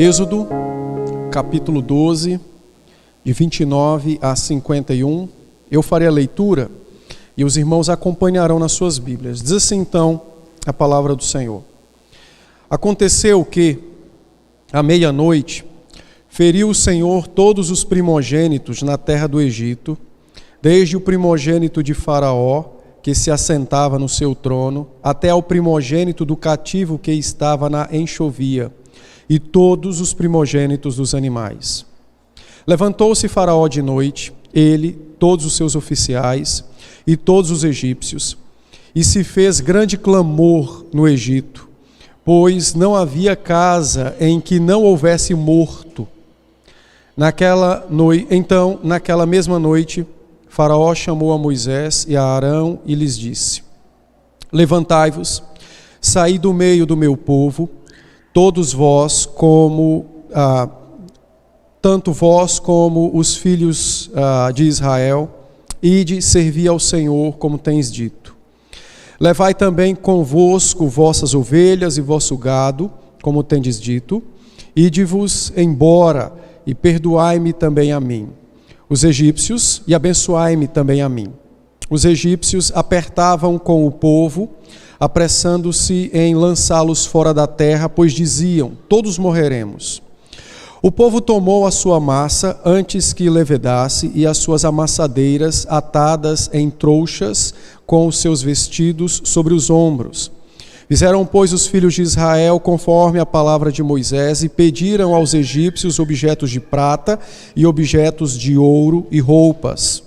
Êxodo, capítulo 12, de 29 a 51. Eu farei a leitura e os irmãos acompanharão nas suas Bíblias. Diz assim então a palavra do Senhor. Aconteceu que, à meia-noite, feriu o Senhor todos os primogênitos na terra do Egito, desde o primogênito de Faraó, que se assentava no seu trono, até ao primogênito do cativo que estava na enxovia, e todos os primogênitos dos animais. Levantou-se Faraó de noite, ele, todos os seus oficiais e todos os egípcios, e se fez grande clamor no Egito, pois não havia casa em que não houvesse morto. Então, naquela mesma noite, Faraó chamou a Moisés e a Arão e lhes disse: Levantai-vos, saí do meio do meu povo, todos vós tanto vós como os filhos de Israel, ide servir ao Senhor, como tens dito. Levai também convosco vossas ovelhas e vosso gado, como tendes dito, ide-vos embora e perdoai-me também a mim, os egípcios, e abençoai-me também a mim. Os egípcios apertavam com o povo, apressando-se em lançá-los fora da terra, pois diziam: todos morreremos. O povo tomou a sua massa antes que levedasse, e as suas amassadeiras atadas em trouxas com os seus vestidos sobre os ombros. Fizeram, pois, os filhos de Israel conforme a palavra de Moisés, e pediram aos egípcios objetos de prata e objetos de ouro e roupas.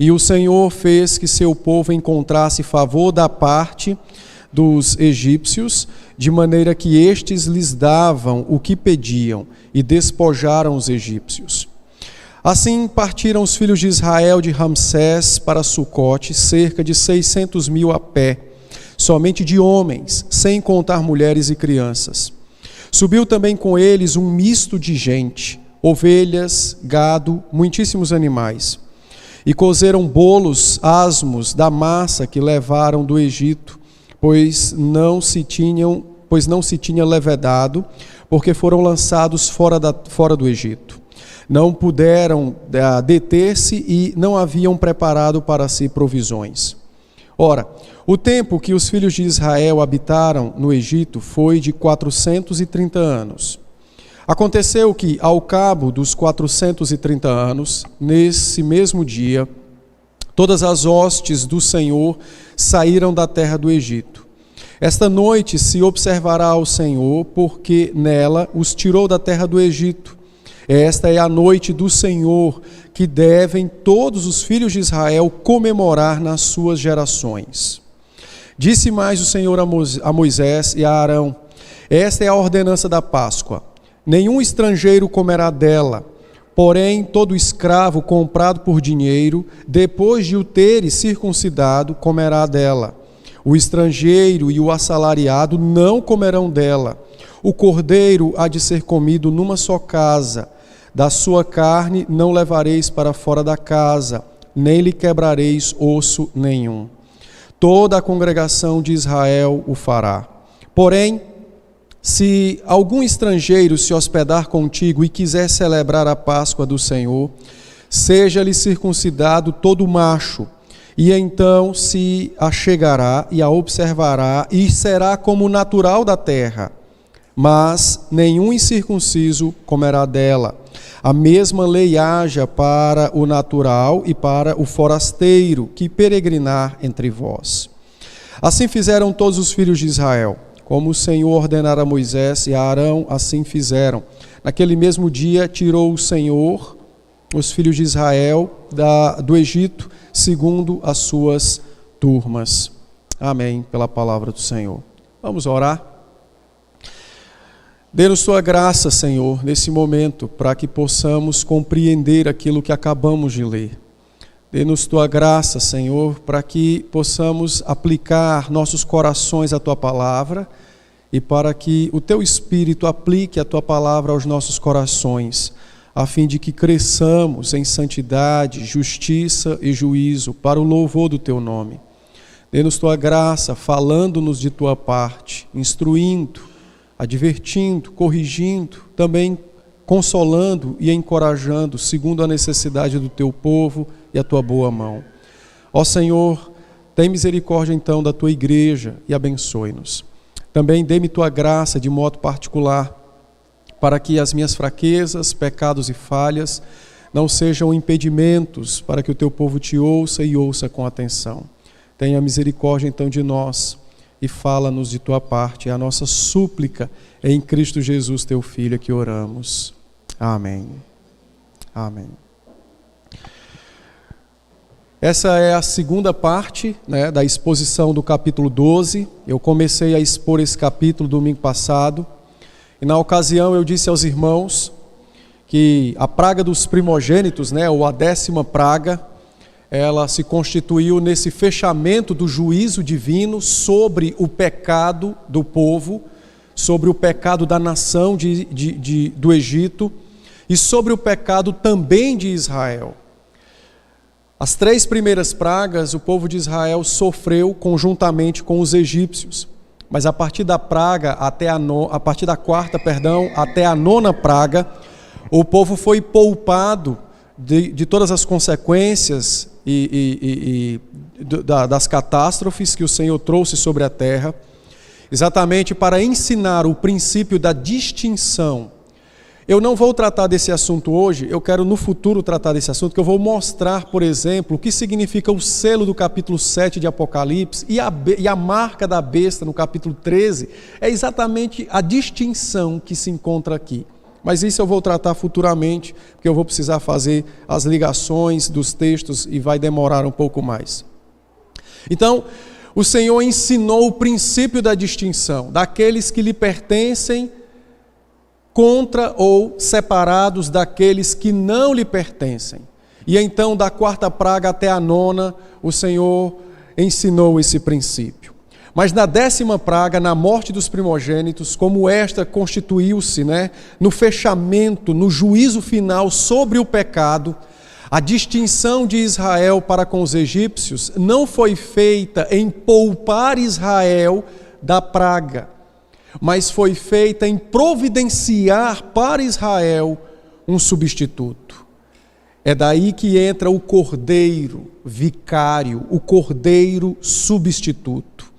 E o Senhor fez que seu povo encontrasse favor da parte dos egípcios, de maneira que estes lhes davam o que pediam, e despojaram os egípcios. Assim partiram os filhos de Israel de Ramsés para Sucote, cerca de 600.000 a pé, somente de homens, sem contar mulheres e crianças. Subiu também com eles um misto de gente, ovelhas, gado, muitíssimos animais. E cozeram bolos asmos da massa que levaram do Egito, pois não se tinha levedado, porque foram lançados fora do Egito. Não puderam deter-se e não haviam preparado para si provisões. Ora, o tempo que os filhos de Israel habitaram no Egito foi de 430 anos. Aconteceu que, ao cabo dos 430 anos, nesse mesmo dia, todas as hostes do Senhor saíram da terra do Egito. Esta noite se observará ao Senhor, porque nela os tirou da terra do Egito. Esta é a noite do Senhor, que devem todos os filhos de Israel comemorar nas suas gerações. Disse mais o Senhor a Moisés e a Arão: esta é a ordenança da Páscoa. Nenhum estrangeiro comerá dela, porém todo escravo comprado por dinheiro, depois de o teres circuncidado, comerá dela. O estrangeiro e o assalariado não comerão dela. O cordeiro há de ser comido numa só casa. Da sua carne não levareis para fora da casa, nem lhe quebrareis osso nenhum. Toda a congregação de Israel o fará. Porém, se algum estrangeiro se hospedar contigo e quiser celebrar a Páscoa do Senhor, seja-lhe circuncidado todo macho, e então se achegará e a observará, e será como natural da terra. Mas nenhum incircunciso comerá dela. A mesma lei haja para o natural e para o forasteiro que peregrinar entre vós. Assim fizeram todos os filhos de Israel. Como o Senhor ordenara a Moisés e a Arão, assim fizeram. Naquele mesmo dia tirou o Senhor os filhos de Israel do Egito, segundo as suas turmas. Amém, pela palavra do Senhor. Vamos orar? Dê-nos tua graça, Senhor, nesse momento, para que possamos compreender aquilo que acabamos de ler. Dê-nos tua graça, Senhor, para que possamos aplicar nossos corações à tua palavra e para que o teu Espírito aplique a tua palavra aos nossos corações, a fim de que cresçamos em santidade, justiça e juízo para o louvor do teu nome. Dê-nos tua graça, falando-nos de tua parte, instruindo, advertindo, corrigindo, também consolando e encorajando, segundo a necessidade do teu povo e a tua boa mão. Ó Senhor, tem misericórdia então da tua igreja e abençoe-nos. Também dê-me tua graça de modo particular, para que as minhas fraquezas, pecados e falhas não sejam impedimentos para que o teu povo te ouça e ouça com atenção. Tenha misericórdia então de nós e fala-nos de tua parte. É a nossa súplica em Cristo Jesus, teu Filho, que oramos. Amém. Amém. Essa é a segunda parte, da exposição do capítulo 12. Eu comecei a expor esse capítulo domingo passado. E na ocasião eu disse aos irmãos que a praga dos primogênitos, ou a 10ª praga, ela se constituiu nesse fechamento do juízo divino sobre o pecado do povo, sobre o pecado da nação do Egito e sobre o pecado também de Israel. As 3 primeiras pragas o povo de Israel sofreu conjuntamente com os egípcios, mas a partir da praga a partir da 4ª, até a 9ª praga, o povo foi poupado de todas as consequências das catástrofes que o Senhor trouxe sobre a terra, exatamente para ensinar o princípio da distinção. Eu não vou tratar desse assunto hoje, eu quero no futuro tratar desse assunto, que eu vou mostrar, por exemplo, o que significa o selo do capítulo 7 de Apocalipse e a marca da besta no capítulo 13, é exatamente a distinção que se encontra aqui. Mas isso eu vou tratar futuramente, porque eu vou precisar fazer as ligações dos textos e vai demorar um pouco mais. Então, o Senhor ensinou o princípio da distinção, daqueles que lhe pertencem contra ou separados daqueles que não lhe pertencem. E então, da 4ª praga até a 9ª, o Senhor ensinou esse princípio. Mas na 10ª praga, na morte dos primogênitos, como esta constituiu-se, no fechamento, no juízo final sobre o pecado, a distinção de Israel para com os egípcios não foi feita em poupar Israel da praga, mas foi feita em providenciar para Israel um substituto. É daí que entra o cordeiro vicário, o cordeiro substituto.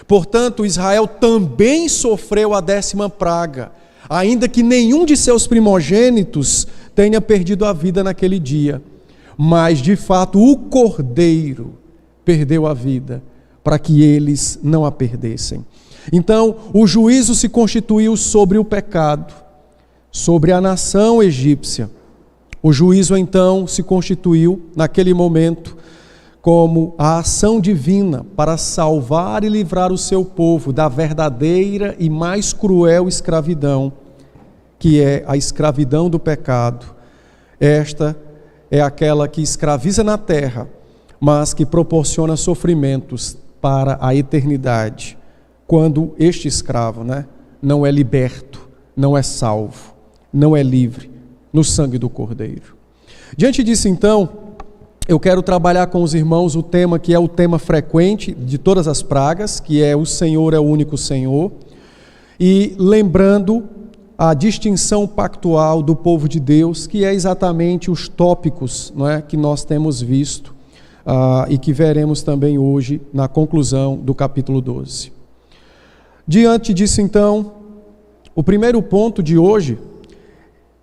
Portanto, Israel também sofreu a 10ª praga, ainda que nenhum de seus primogênitos tenha perdido a vida naquele dia. Mas, de fato, o cordeiro perdeu a vida para que eles não a perdessem. Então, o juízo se constituiu sobre o pecado, sobre a nação egípcia. O juízo, então, se constituiu, naquele momento, como a ação divina para salvar e livrar o seu povo da verdadeira e mais cruel escravidão, que é a escravidão do pecado. Esta é aquela que escraviza na terra, mas que proporciona sofrimentos para a eternidade, quando este escravo não é liberto, não é salvo, não é livre no sangue do Cordeiro. Diante disso, então, eu quero trabalhar com os irmãos o tema que é o tema frequente de todas as pragas, que é o Senhor é o único Senhor, e lembrando a distinção pactual do povo de Deus, que é exatamente os tópicos que nós temos visto e que veremos também hoje na conclusão do capítulo 12. Diante disso, então, o primeiro ponto de hoje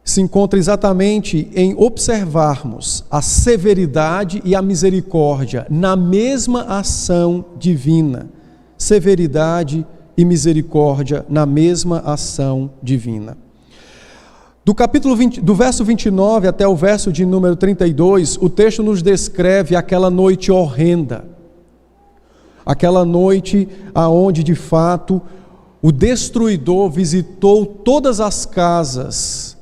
se encontra exatamente em observarmos a severidade e a misericórdia na mesma ação divina. Severidade e misericórdia na mesma ação divina. Do verso 29 até o verso de número 32, o texto nos descreve aquela noite horrenda. Aquela noite aonde, de fato, o destruidor visitou todas as casas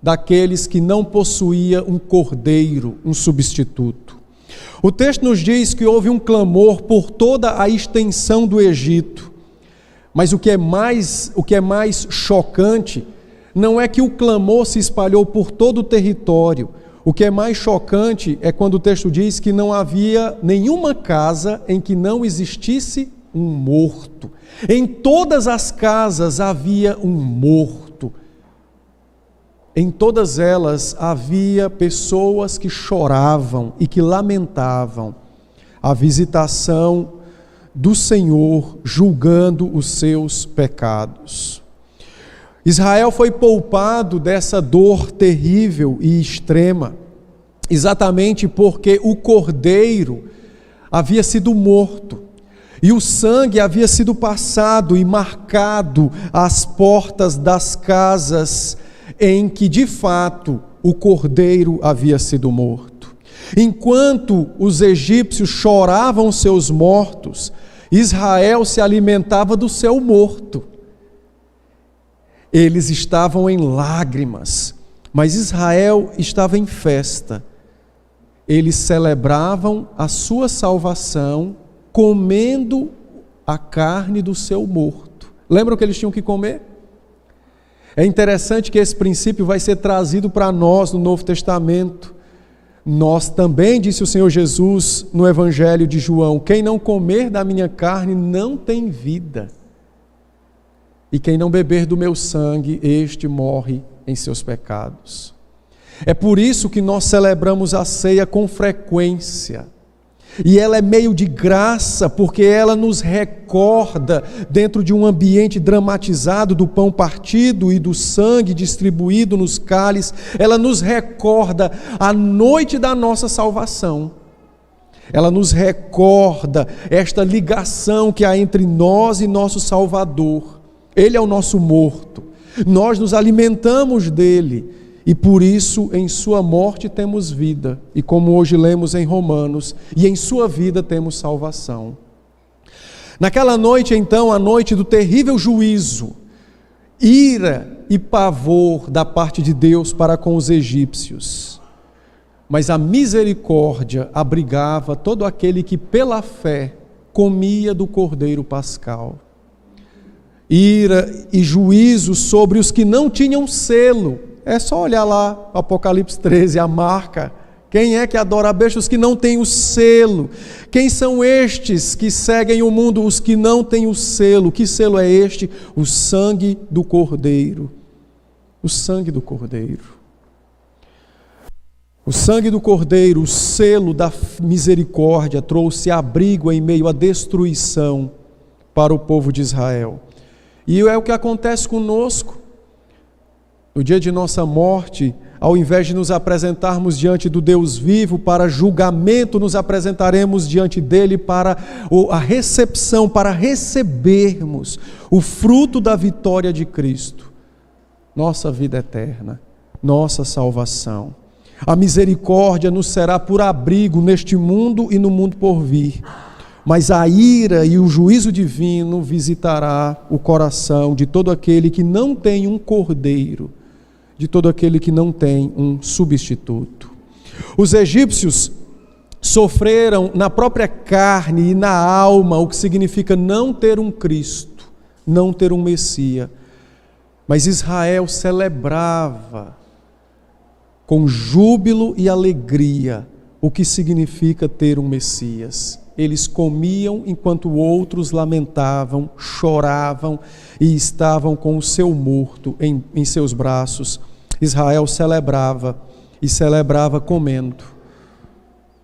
daqueles que não possuía um cordeiro, um substituto. O texto nos diz que houve um clamor por toda a extensão do Egito, mas o que é mais chocante não é que o clamor se espalhou por todo o território. O que é mais chocante é quando o texto diz que não havia nenhuma casa em que não existisse um morto. Em todas as casas havia um morto. Em todas elas havia pessoas que choravam e que lamentavam a visitação do Senhor, julgando os seus pecados. Israel foi poupado dessa dor terrível e extrema, exatamente porque o cordeiro havia sido morto, e o sangue havia sido passado e marcado às portas das casas em que de fato o cordeiro havia sido morto. Enquanto os egípcios choravam seus mortos, Israel se alimentava do seu morto. Eles estavam em lágrimas, mas Israel estava em festa. Eles celebravam a sua salvação comendo a carne do seu morto. Lembram que eles tinham que comer? É interessante que esse princípio vai ser trazido para nós no Novo Testamento. Nós também, disse o Senhor Jesus no Evangelho de João, quem não comer da minha carne não tem vida. E quem não beber do meu sangue, este morre em seus pecados. É por isso que nós celebramos a ceia com frequência. E ela é meio de graça, porque ela nos recorda, dentro de um ambiente dramatizado do pão partido e do sangue distribuído nos cálices, ela nos recorda a noite da nossa salvação. Ela nos recorda esta ligação que há entre nós e nosso Salvador. Ele é o nosso morto. Nós nos alimentamos dele. E por isso, em sua morte temos vida, e como hoje lemos em Romanos, e em sua vida temos salvação. Naquela noite, então, a noite do terrível juízo, ira e pavor da parte de Deus para com os egípcios. Mas a misericórdia abrigava todo aquele que pela fé comia do cordeiro pascal. Ira e juízo sobre os que não tinham selo. É só olhar lá, Apocalipse 13, a marca. Quem é que adora a besta? Os que não têm o selo. Quem são estes que seguem o mundo? Os que não têm o selo. Que selo é este? O sangue do Cordeiro. O sangue do Cordeiro. O sangue do Cordeiro, o selo da misericórdia, trouxe abrigo em meio à destruição para o povo de Israel. E é o que acontece conosco. No dia de nossa morte, ao invés de nos apresentarmos diante do Deus vivo para julgamento, nos apresentaremos diante dele para a recepção, para recebermos o fruto da vitória de Cristo. Nossa vida eterna, nossa salvação. A misericórdia nos será por abrigo neste mundo e no mundo por vir. Mas a ira e o juízo divino visitará o coração de todo aquele que não tem um cordeiro, de todo aquele que não tem um substituto. Os egípcios sofreram na própria carne e na alma o que significa não ter um Cristo, não ter um Messias. Mas Israel celebrava com júbilo e alegria o que significa ter um Messias. Eles comiam enquanto outros lamentavam, choravam e estavam com o seu morto em seus braços. Israel celebrava e celebrava comendo,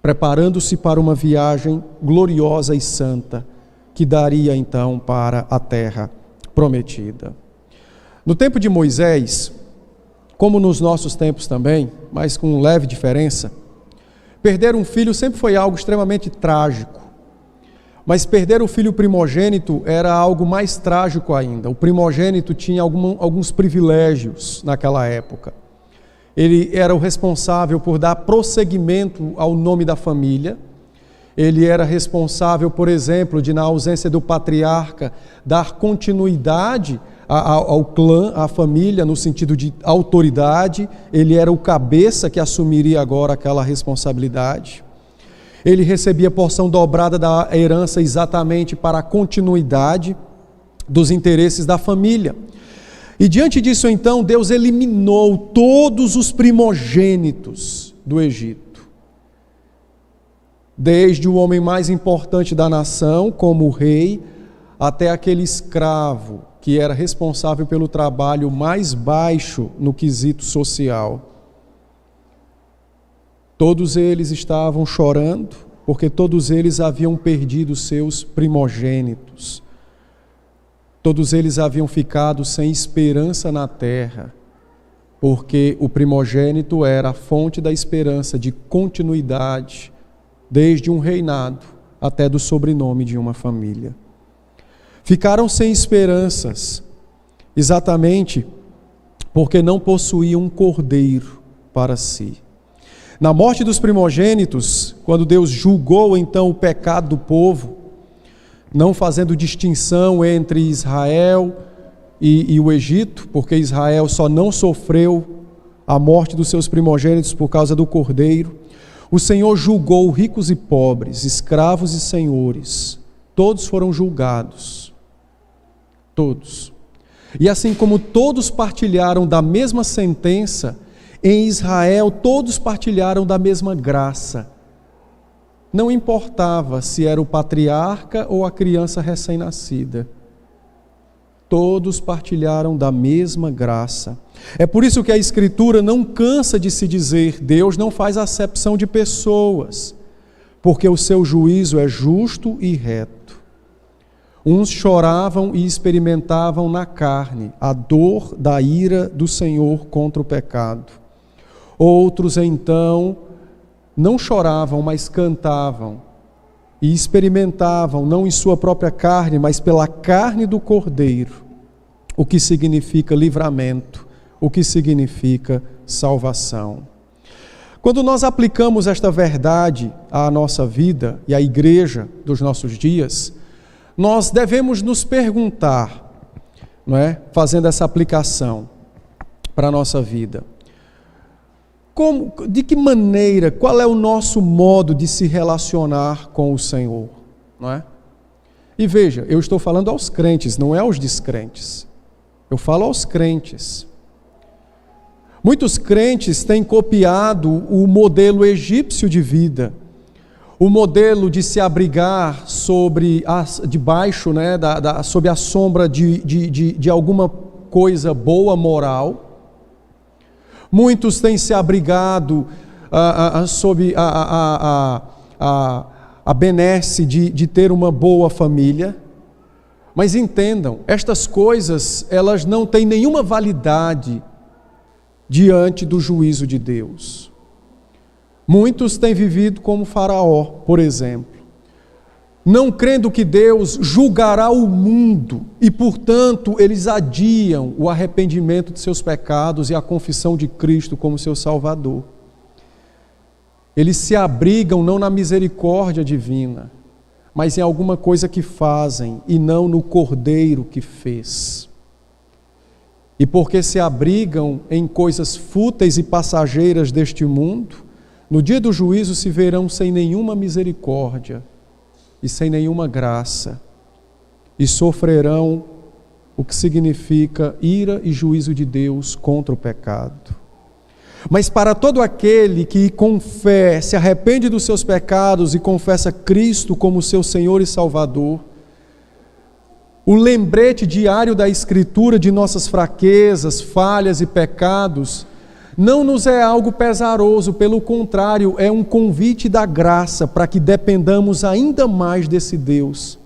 preparando-se para uma viagem gloriosa e santa que daria então para a terra prometida. No tempo de Moisés, como nos nossos tempos também, mas com leve diferença, perder um filho sempre foi algo extremamente trágico. Mas perder o filho primogênito era algo mais trágico ainda. O primogênito tinha alguns privilégios naquela época. Ele era o responsável por dar prosseguimento ao nome da família. Ele era responsável, por exemplo, de, na ausência do patriarca, dar continuidade ao clã, à família, no sentido de autoridade. Ele era o cabeça que assumiria agora aquela responsabilidade. Ele recebia porção dobrada da herança exatamente para a continuidade dos interesses da família. E diante disso, então, Deus eliminou todos os primogênitos do Egito. Desde o homem mais importante da nação, como o rei, até aquele escravo que era responsável pelo trabalho mais baixo no quesito social. Todos eles estavam chorando, porque todos eles haviam perdido seus primogênitos. Todos eles haviam ficado sem esperança na terra, porque o primogênito era a fonte da esperança de continuidade, desde um reinado até do sobrenome de uma família. Ficaram sem esperanças, exatamente porque não possuíam um cordeiro para si. Na morte dos primogênitos, quando Deus julgou então o pecado do povo, não fazendo distinção entre Israel e o Egito, porque Israel só não sofreu a morte dos seus primogênitos por causa do cordeiro, o Senhor julgou ricos e pobres, escravos e senhores, todos foram julgados, todos. E assim como todos partilharam da mesma sentença, em Israel todos partilharam da mesma graça. Não importava se era o patriarca ou a criança recém-nascida. Todos partilharam da mesma graça. É por isso que a Escritura não cansa de se dizer: Deus não faz acepção de pessoas, porque o seu juízo é justo e reto. Uns choravam e experimentavam na carne a dor da ira do Senhor contra o pecado. Outros, então, não choravam, mas cantavam e experimentavam, não em sua própria carne, mas pela carne do Cordeiro, o que significa livramento, o que significa salvação. Quando nós aplicamos esta verdade à nossa vida e à igreja dos nossos dias, nós devemos nos perguntar, não é? Fazendo essa aplicação para a nossa vida. De que maneira, qual é o nosso modo de se relacionar com o Senhor, não é? E veja, eu estou falando aos crentes, não é aos descrentes. Eu falo aos crentes. Muitos crentes têm copiado o modelo egípcio de vida, o modelo de se abrigar debaixo, né, sob a sombra de alguma coisa boa, moral. Muitos têm se abrigado sob a benesse de ter uma boa família. Mas entendam, estas coisas, elas não têm nenhuma validade diante do juízo de Deus. Muitos têm vivido como Faraó, por exemplo, não crendo que Deus julgará o mundo e, portanto, eles adiam o arrependimento de seus pecados e a confissão de Cristo como seu Salvador. Eles se abrigam não na misericórdia divina, mas em alguma coisa que fazem e não no Cordeiro que fez. E porque se abrigam em coisas fúteis e passageiras deste mundo, no dia do juízo se verão sem nenhuma misericórdia e sem nenhuma graça, e sofrerão o que significa ira e juízo de Deus contra o pecado. Mas para todo aquele que com fé se arrepende dos seus pecados e confessa Cristo como seu Senhor e Salvador, o lembrete diário da Escritura de nossas fraquezas, falhas e pecados não nos é algo pesaroso, pelo contrário, é um convite da graça para que dependamos ainda mais desse Deus.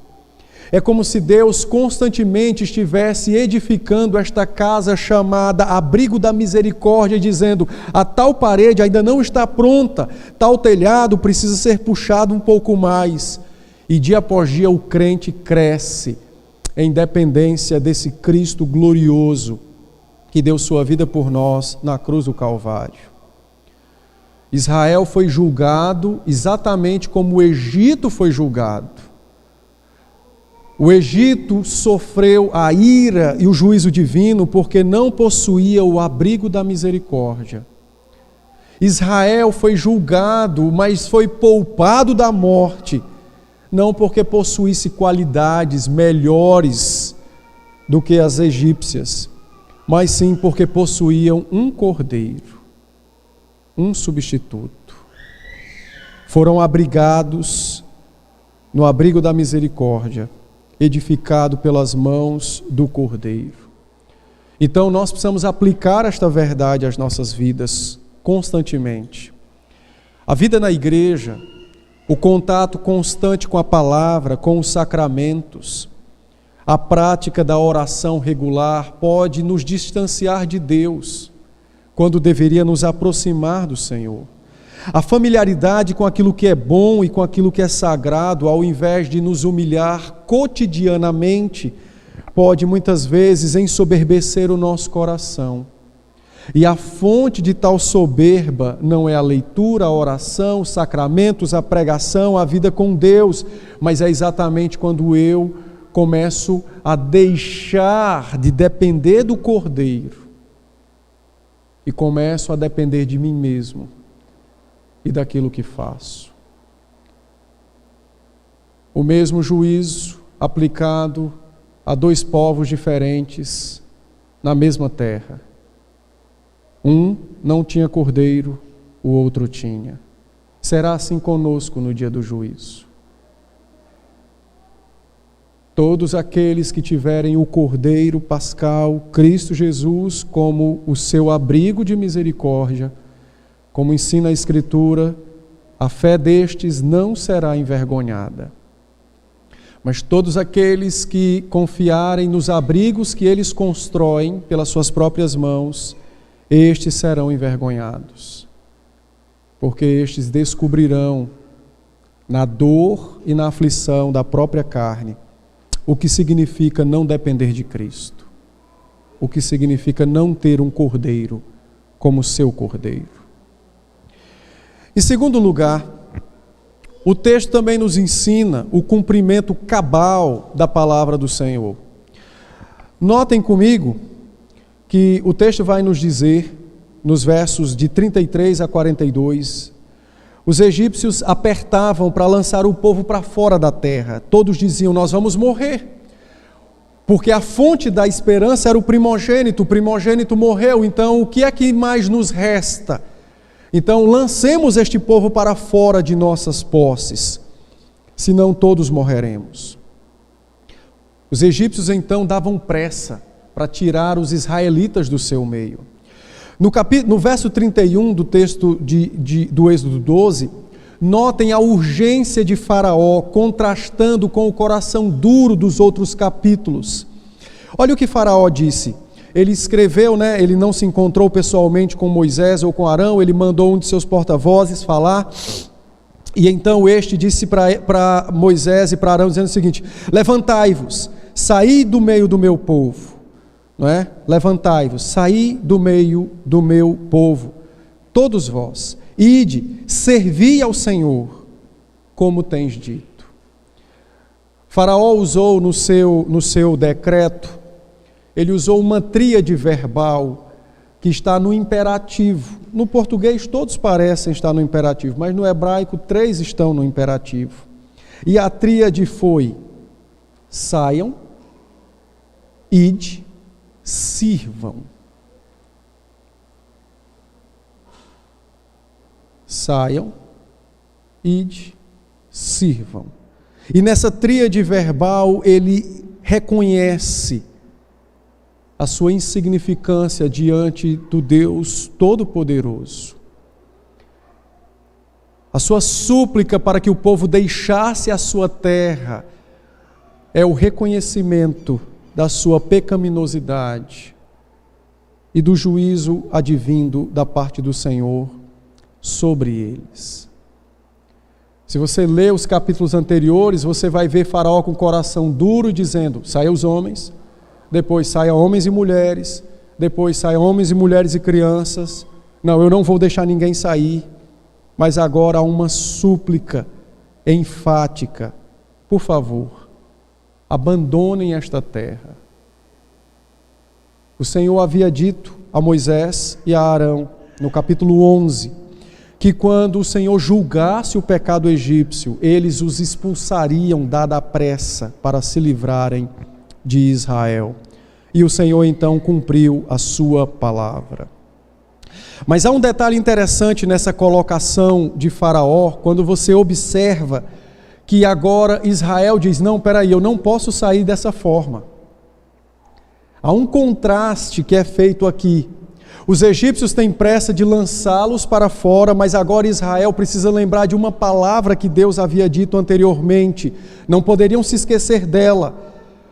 É como se Deus constantemente estivesse edificando esta casa chamada Abrigo da Misericórdia, dizendo: a tal parede ainda não está pronta, tal telhado precisa ser puxado um pouco mais. E dia após dia o crente cresce em dependência desse Cristo glorioso que deu sua vida por nós na cruz do Calvário. Israel foi julgado exatamente como o Egito foi julgado. O Egito sofreu a ira e o juízo divino porque não possuía o abrigo da misericórdia. Israel foi julgado, mas foi poupado da morte, não porque possuísse qualidades melhores do que as egípcias, mas sim porque possuíam um cordeiro, um substituto. Foram abrigados no abrigo da misericórdia, edificado pelas mãos do Cordeiro. Então nós precisamos aplicar esta verdade às nossas vidas constantemente. A vida na igreja, o contato constante com a palavra, com os sacramentos, a prática da oração regular pode nos distanciar de Deus, quando deveria nos aproximar do Senhor. A familiaridade com aquilo que é bom e com aquilo que é sagrado, ao invés de nos humilhar cotidianamente, pode muitas vezes ensoberbecer o nosso coração. E a fonte de tal soberba não é a leitura, a oração, os sacramentos, a pregação, a vida com Deus, mas é exatamente quando eu começo a deixar de depender do Cordeiro e começo a depender de mim mesmo e daquilo que faço. O mesmo juízo aplicado a dois povos diferentes na mesma terra. Um não tinha cordeiro, o outro tinha. Será assim conosco no dia do juízo. Todos aqueles que tiverem o Cordeiro Pascal, Cristo Jesus, como o seu abrigo de misericórdia, como ensina a Escritura, a fé destes não será envergonhada. Mas todos aqueles que confiarem nos abrigos que eles constroem pelas suas próprias mãos, estes serão envergonhados, porque estes descobrirão na dor e na aflição da própria carne o que significa não depender de Cristo, o que significa não ter um cordeiro como seu cordeiro. Em segundo lugar, o texto também nos ensina o cumprimento cabal da palavra do Senhor. Notem comigo que o texto vai nos dizer, nos versos de 33 a 42, os egípcios apertavam para lançar o povo para fora da terra. Todos diziam, nós vamos morrer. Porque a fonte da esperança era o primogênito morreu, então o que é que mais nos resta? Então lancemos este povo para fora de nossas posses, senão todos morreremos. Os egípcios então davam pressa para tirar os israelitas do seu meio. No verso 31 do texto do Êxodo 12, notem a urgência de Faraó, contrastando com o coração duro dos outros capítulos. Olha o que Faraó disse. Ele escreveu, ele não se encontrou pessoalmente com Moisés ou com Arão, ele mandou um de seus porta-vozes falar, e então este disse para Moisés e para Arão, dizendo o seguinte: levantai-vos, saí do meio do meu povo. Não é? Levantai-vos, saí do meio do meu povo, todos vós, ide, servi ao Senhor, como tens dito. Faraó usou no seu decreto, ele usou uma tríade verbal que está no imperativo. No português todos parecem estar no imperativo, mas no hebraico 3 estão no imperativo. E a tríade foi: saiam, ide, sirvam. Saiam, ide, sirvam. E nessa tríade verbal ele reconhece a sua insignificância diante do Deus Todo-Poderoso. A sua súplica para que o povo deixasse a sua terra é o reconhecimento da sua pecaminosidade e do juízo advindo da parte do Senhor sobre eles. Se você ler os capítulos anteriores, você vai ver Faraó com o coração duro dizendo: saiam os homens, depois saiam homens e mulheres, depois saiam homens e mulheres e crianças. Não, eu não vou deixar ninguém sair. Mas agora há uma súplica enfática: por favor, abandonem esta terra. O Senhor havia dito a Moisés e a Arão, no capítulo 11, que quando o Senhor julgasse o pecado egípcio, eles os expulsariam dada a pressa para se livrarem de Israel. E o Senhor então cumpriu a sua palavra. Mas há um detalhe interessante nessa colocação de Faraó, quando você observa que agora Israel diz: não, peraí, eu não posso sair dessa forma. Há um contraste que é feito aqui. Os egípcios têm pressa de lançá-los para fora, mas agora Israel precisa lembrar de uma palavra que Deus havia dito anteriormente. Não poderiam se esquecer dela.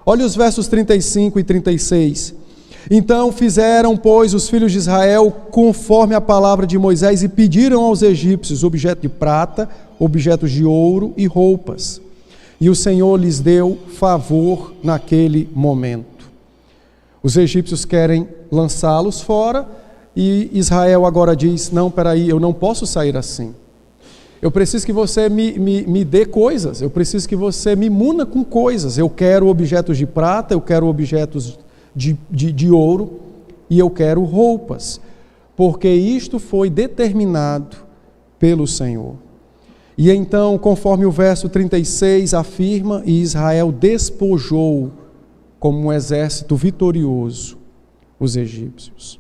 Olha os versos 35 e 36. Então fizeram, pois, os filhos de Israel conforme a palavra de Moisés e pediram aos egípcios objeto de prata, objetos de ouro e roupas. E o Senhor lhes deu favor naquele momento. Os egípcios querem lançá-los fora e Israel agora diz: não, peraí, eu não posso sair assim. Eu preciso que você me dê coisas, eu preciso que você me muna com coisas. Eu quero objetos de prata, eu quero objetos de ouro e eu quero roupas, porque isto foi determinado pelo Senhor. E então, conforme o verso 36 afirma, e Israel despojou como um exército vitorioso os egípcios.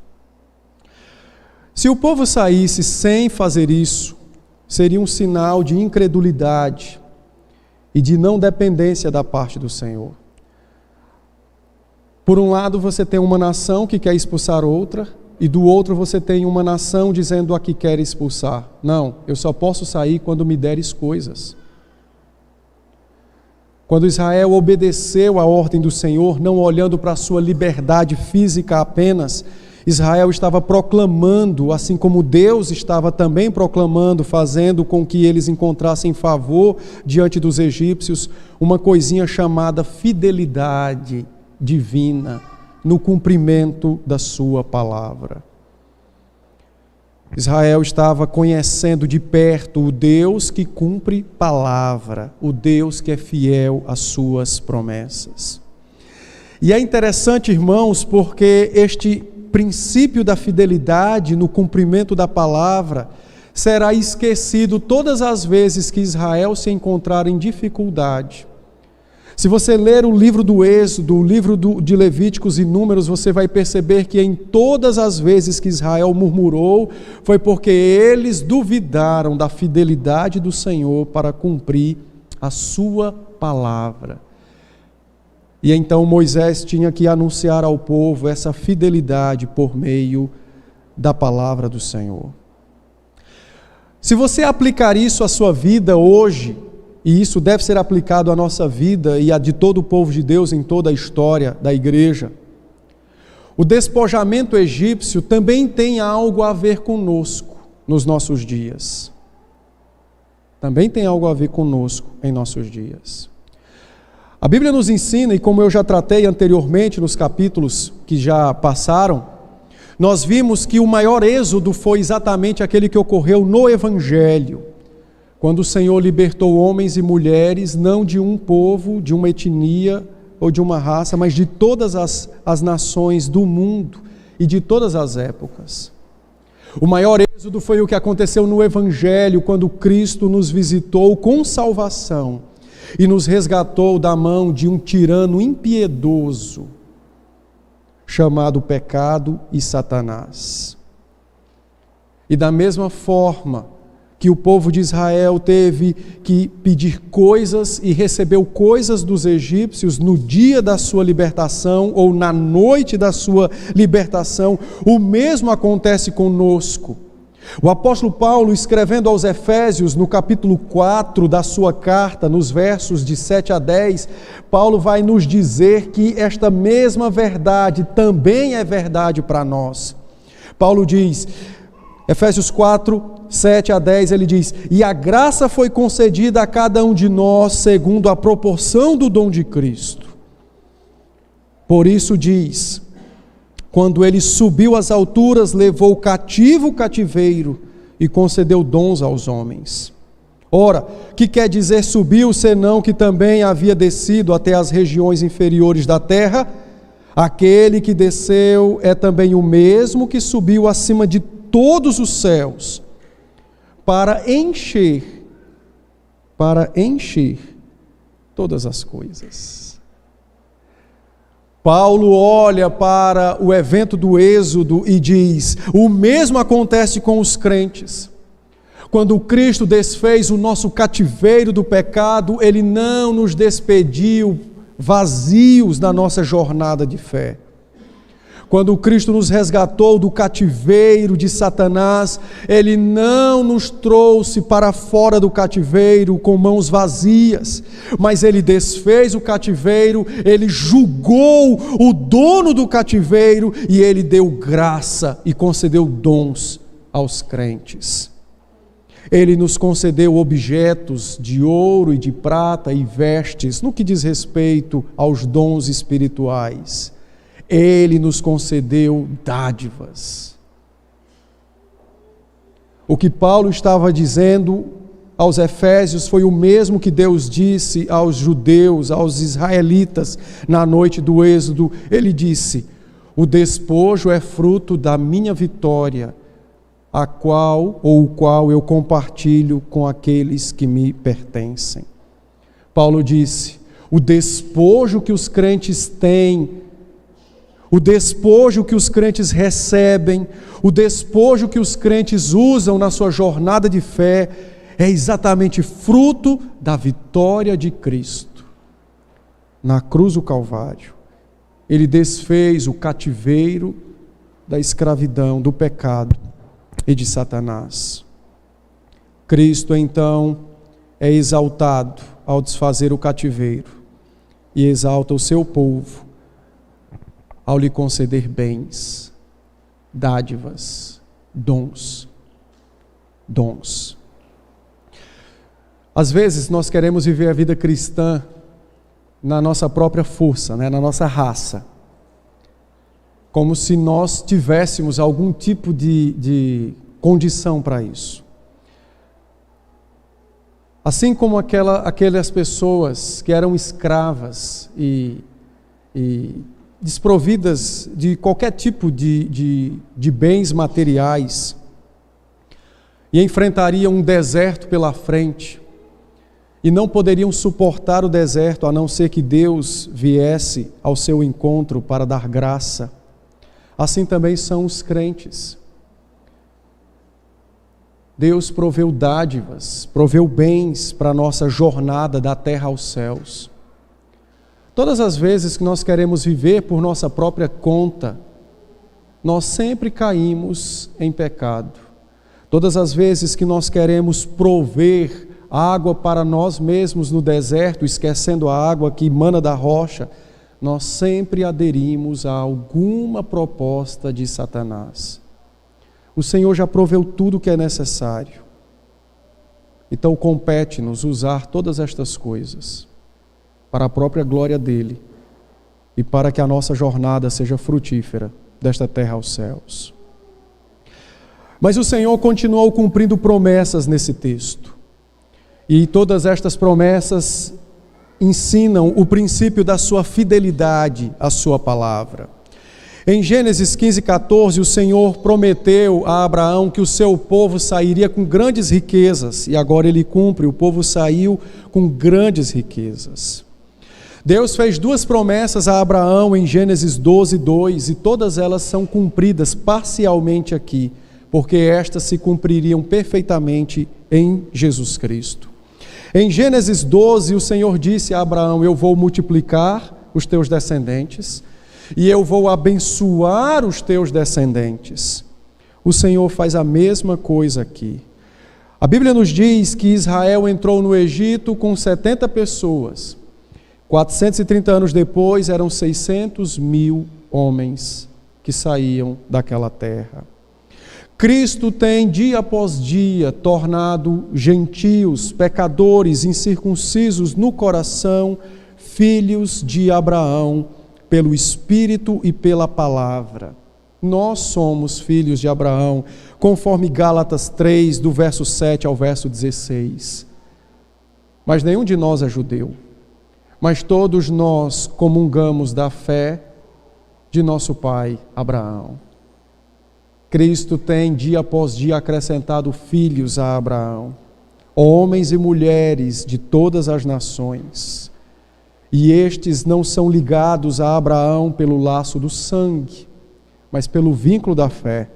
Se o povo saísse sem fazer isso, seria um sinal de incredulidade e de não dependência da parte do Senhor. Por um lado, você tem uma nação que quer expulsar outra, e do outro você tem uma nação dizendo a que quer expulsar. Não, eu só posso sair quando me deres coisas. Quando Israel obedeceu à ordem do Senhor, não olhando para a sua liberdade física apenas, Israel estava proclamando, assim como Deus estava também proclamando, fazendo com que eles encontrassem favor diante dos egípcios, uma coisinha chamada fidelidade divina no cumprimento da sua palavra. Israel estava conhecendo de perto o Deus que cumpre palavra, o Deus que é fiel às suas promessas. E é interessante, irmãos, porque este princípio da fidelidade no cumprimento da palavra será esquecido todas as vezes que Israel se encontrar em dificuldade. Se você ler o livro do Êxodo, o livro de Levíticos e Números, você vai perceber que em todas as vezes que Israel murmurou, foi porque eles duvidaram da fidelidade do Senhor para cumprir a sua palavra. E então Moisés tinha que anunciar ao povo essa fidelidade por meio da palavra do Senhor. Se você aplicar isso à sua vida hoje, e isso deve ser aplicado à nossa vida e à de todo o povo de Deus em toda a história da igreja, o despojamento egípcio também tem algo a ver conosco nos nossos dias. Também tem algo a ver conosco em nossos dias. A Bíblia nos ensina, e como eu já tratei anteriormente nos capítulos que já passaram, nós vimos que o maior êxodo foi exatamente aquele que ocorreu no Evangelho, quando o Senhor libertou homens e mulheres, não de um povo, de uma etnia ou de uma raça, mas de todas as nações do mundo e de todas as épocas. O maior êxodo foi o que aconteceu no Evangelho, quando Cristo nos visitou com salvação e nos resgatou da mão de um tirano impiedoso, chamado pecado e Satanás. E da mesma forma que o povo de Israel teve que pedir coisas e recebeu coisas dos egípcios no dia da sua libertação ou na noite da sua libertação, o mesmo acontece conosco. O apóstolo Paulo, escrevendo aos Efésios, no capítulo 4 da sua carta, nos versos de 7 a 10, Paulo vai nos dizer que esta mesma verdade também é verdade para nós. Paulo diz, Efésios 4, 7 a 10, ele diz: e a graça foi concedida a cada um de nós segundo a proporção do dom de Cristo. Por isso diz, quando ele subiu às alturas, levou cativo o cativeiro e concedeu dons aos homens. Ora, que quer dizer subiu, senão que também havia descido até as regiões inferiores da terra? Aquele que desceu é também o mesmo que subiu acima de todos os céus, para encher todas as coisas. Paulo olha para o evento do Êxodo e diz: o mesmo acontece com os crentes. Quando Cristo desfez o nosso cativeiro do pecado, Ele não nos despediu vazios na nossa jornada de fé. Quando Cristo nos resgatou do cativeiro de Satanás, Ele não nos trouxe para fora do cativeiro com mãos vazias, mas Ele desfez o cativeiro, Ele julgou o dono do cativeiro e Ele deu graça e concedeu dons aos crentes. Ele nos concedeu objetos de ouro e de prata e vestes, no que diz respeito aos dons espirituais. Ele nos concedeu dádivas. O que Paulo estava dizendo aos Efésios foi o mesmo que Deus disse aos judeus, aos israelitas, na noite do Êxodo. Ele disse: o despojo é fruto da minha vitória, o qual eu compartilho com aqueles que me pertencem. Paulo disse: o despojo que os crentes têm, o despojo que os crentes recebem, o despojo que os crentes usam na sua jornada de fé, é exatamente fruto da vitória de Cristo. Na cruz do Calvário, Ele desfez o cativeiro da escravidão, do pecado e de Satanás. Cristo, então, é exaltado ao desfazer o cativeiro e exalta o seu povo ao lhe conceder bens, dádivas, dons. Às vezes nós queremos viver a vida cristã na nossa própria força, na nossa raça, como se nós tivéssemos algum tipo de condição para isso. Assim como aquelas pessoas que eram escravas e desprovidas de qualquer tipo de bens materiais e enfrentariam um deserto pela frente e não poderiam suportar o deserto a não ser que Deus viesse ao seu encontro para dar graça. Assim também são os crentes. Deus proveu dádivas, proveu bens para a nossa jornada da terra aos céus. Todas as vezes que nós queremos viver por nossa própria conta, nós sempre caímos em pecado. Todas as vezes que nós queremos prover água para nós mesmos no deserto, esquecendo a água que emana da rocha, nós sempre aderimos a alguma proposta de Satanás. O Senhor já proveu tudo o que é necessário. Então compete-nos usar todas estas coisas para a própria glória dele e para que a nossa jornada seja frutífera desta terra aos céus. Mas o Senhor continuou cumprindo promessas nesse texto. E todas estas promessas ensinam o princípio da sua fidelidade à sua palavra. Em Gênesis 15:14, o Senhor prometeu a Abraão que o seu povo sairia com grandes riquezas, e agora ele cumpre, o povo saiu com grandes riquezas. Deus fez duas promessas a Abraão em Gênesis 12:2, e todas elas são cumpridas parcialmente aqui, porque estas se cumpririam perfeitamente em Jesus Cristo. Em Gênesis 12, o Senhor disse a Abraão: eu vou multiplicar os teus descendentes, e eu vou abençoar os teus descendentes. O Senhor faz a mesma coisa aqui. A Bíblia nos diz que Israel entrou no Egito com 70 pessoas. 430 anos depois, eram 600.000 homens que saíam daquela terra. Cristo tem, dia após dia, tornado gentios, pecadores, incircuncisos no coração, filhos de Abraão, pelo Espírito e pela palavra. Nós somos filhos de Abraão, conforme Gálatas 3, do verso 7 ao verso 16. Mas nenhum de nós é judeu. Mas todos nós comungamos da fé de nosso pai Abraão. Cristo tem, dia após dia, acrescentado filhos a Abraão, homens e mulheres de todas as nações. E estes não são ligados a Abraão pelo laço do sangue, mas pelo vínculo da fé,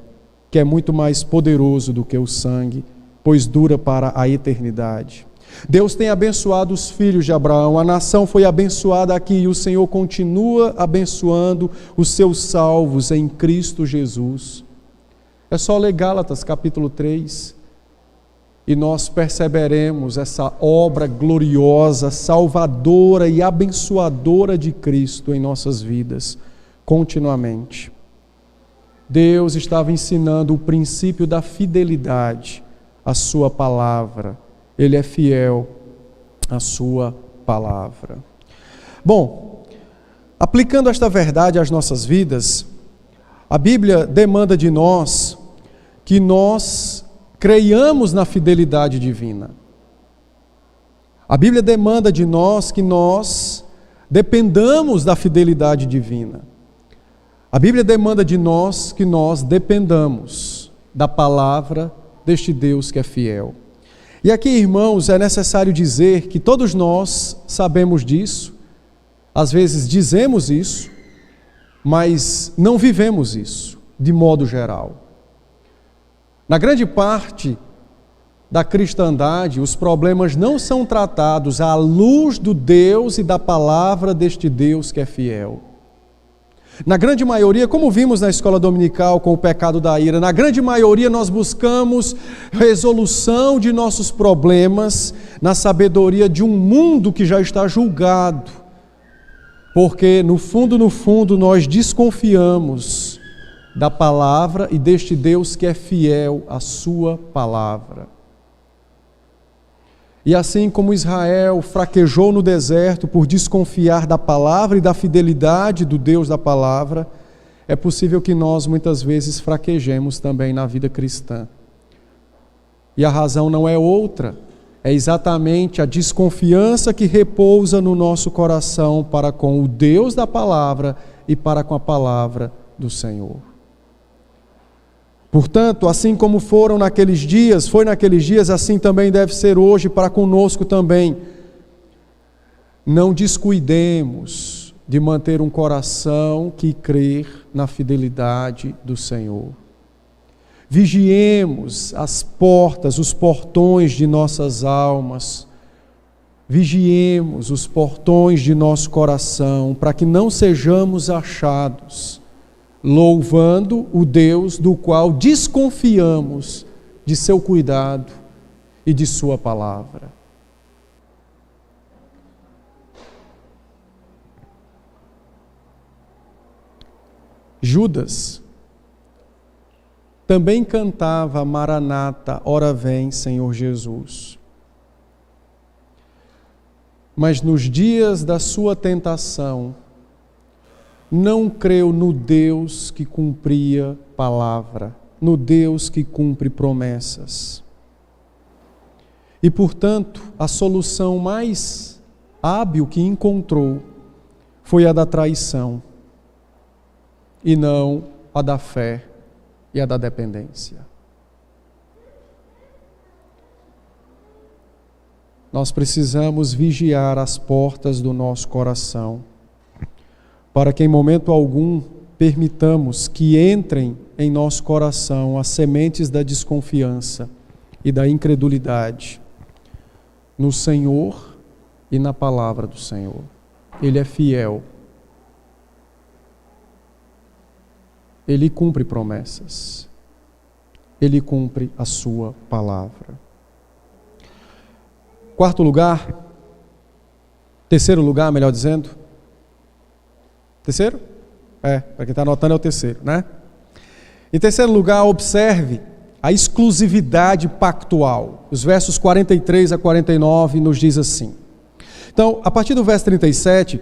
que é muito mais poderoso do que o sangue pois dura para a eternidade. Deus tem abençoado os filhos de Abraão, a nação foi abençoada aqui e o Senhor continua abençoando os seus salvos em Cristo Jesus. É só ler Gálatas capítulo 3 e nós perceberemos essa obra gloriosa, salvadora e abençoadora de Cristo em nossas vidas, continuamente. Deus estava ensinando o princípio da fidelidade à sua palavra. Ele é fiel à sua palavra. Bom, aplicando esta verdade às nossas vidas, a Bíblia demanda de nós que nós creiamos na fidelidade divina. A Bíblia demanda de nós que nós dependamos da fidelidade divina. A Bíblia demanda de nós que nós dependamos da palavra deste Deus que é fiel. E aqui, irmãos, é necessário dizer que todos nós sabemos disso, às vezes dizemos isso, mas não vivemos isso, de modo geral. Na grande parte da cristandade, os problemas não são tratados à luz do Deus e da palavra deste Deus que é fiel. Na grande maioria, como vimos na escola dominical com o pecado da ira, na grande maioria nós buscamos resolução de nossos problemas na sabedoria de um mundo que já está julgado. Porque no fundo nós desconfiamos da palavra e deste Deus que é fiel à sua palavra. E assim como Israel fraquejou no deserto por desconfiar da palavra e da fidelidade do Deus da palavra, é possível que nós muitas vezes fraquejemos também na vida cristã. E a razão não é outra, é exatamente a desconfiança que repousa no nosso coração para com o Deus da palavra e para com a palavra do Senhor. Portanto, assim como foi naqueles dias, assim também deve ser hoje para conosco também. Não descuidemos de manter um coração que crê na fidelidade do Senhor. Vigiemos as portas, os portões de nossas almas. Vigiemos os portões de nosso coração, para que não sejamos achados louvando o Deus do qual desconfiamos de seu cuidado e de sua palavra. Judas também cantava Maranata, ora vem, Senhor Jesus. Mas nos dias da sua tentação, não creu no Deus que cumpria palavra, no Deus que cumpre promessas. E, portanto, a solução mais hábil que encontrou foi a da traição, e não a da fé e a da dependência. Nós precisamos vigiar as portas do nosso coração, para que em momento algum permitamos que entrem em nosso coração as sementes da desconfiança e da incredulidade no Senhor e na palavra do Senhor. Ele é fiel. Ele cumpre promessas. Ele cumpre a sua palavra. Terceiro lugar, melhor dizendo. Terceiro? Para quem está anotando é o terceiro, né? Em terceiro lugar, observe a exclusividade pactual. Os versos 43 a 49 nos diz assim. Então, a partir do verso 37,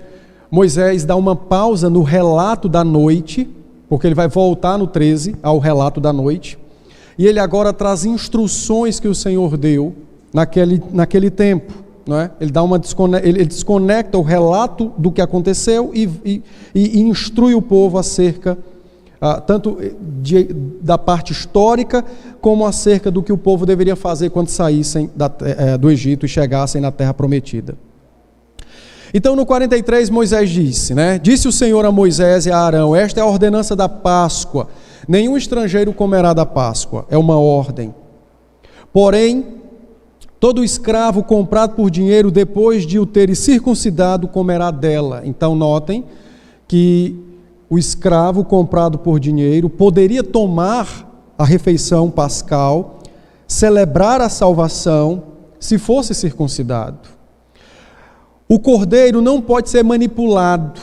Moisés dá uma pausa no relato da noite, porque ele vai voltar no 13 ao relato da noite, e ele agora traz instruções que o Senhor deu naquele tempo. Não é? Ele desconecta o relato do que aconteceu e instrui o povo acerca tanto da parte histórica como acerca do que o povo deveria fazer quando saíssem do Egito e chegassem na terra prometida. Então no 43 Moisés disse, né? Disse o Senhor a Moisés e a Arão: esta é a ordenança da Páscoa, nenhum estrangeiro comerá da Páscoa, é uma ordem. Porém, todo escravo comprado por dinheiro, depois de o ter circuncidado, comerá dela. Então, notem que o escravo comprado por dinheiro poderia tomar a refeição pascal, celebrar a salvação, se fosse circuncidado. O cordeiro não pode ser manipulado.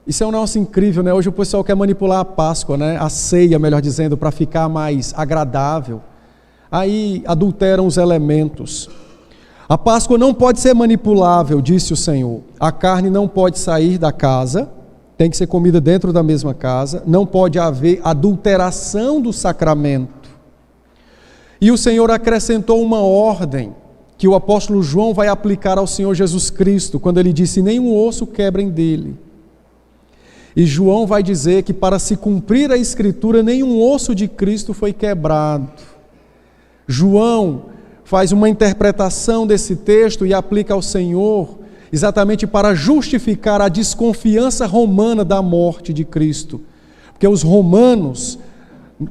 Isso é um negócio incrível, né? Hoje o pessoal quer manipular a Páscoa, né? A ceia, melhor dizendo, para ficar mais agradável. Aí adulteram os elementos. A Páscoa não pode ser manipulável, disse o Senhor. A carne não pode sair da casa, tem que ser comida dentro da mesma casa. Não pode haver adulteração do sacramento. E o Senhor acrescentou uma ordem que o apóstolo João vai aplicar ao Senhor Jesus Cristo, quando ele disse: nenhum osso quebrem dele. E João vai dizer que para se cumprir a Escritura, nenhum osso de Cristo foi quebrado. João faz uma interpretação desse texto e aplica ao Senhor, exatamente para justificar a desconfiança romana da morte de Cristo. Porque os romanos,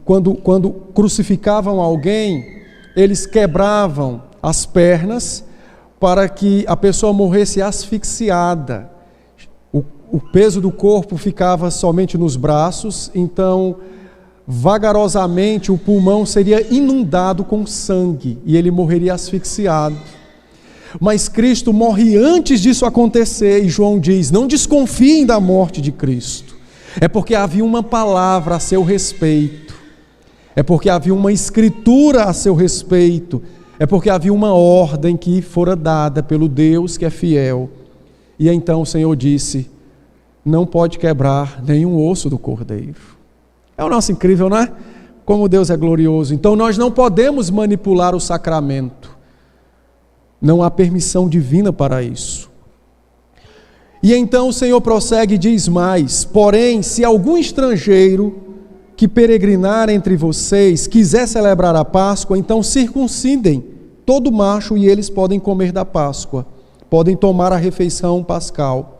quando crucificavam alguém, eles quebravam as pernas para que a pessoa morresse asfixiada. O peso do corpo ficava somente nos braços, então vagarosamente o pulmão seria inundado com sangue e ele morreria asfixiado. Mas Cristo morre antes disso acontecer, e João diz: não desconfiem da morte de Cristo. É porque havia uma palavra a seu respeito, é porque havia uma escritura a seu respeito, é porque havia uma ordem que fora dada pelo Deus que é fiel. E então o Senhor disse: não pode quebrar nenhum osso do cordeiro. É o nosso incrível, não é? Como Deus é glorioso. Então nós não podemos manipular o sacramento. Não há permissão divina para isso. E então o Senhor prossegue e diz mais: porém, se algum estrangeiro que peregrinar entre vocês quiser celebrar a Páscoa, então circuncidem todo macho e eles podem comer da Páscoa, podem tomar a refeição pascal.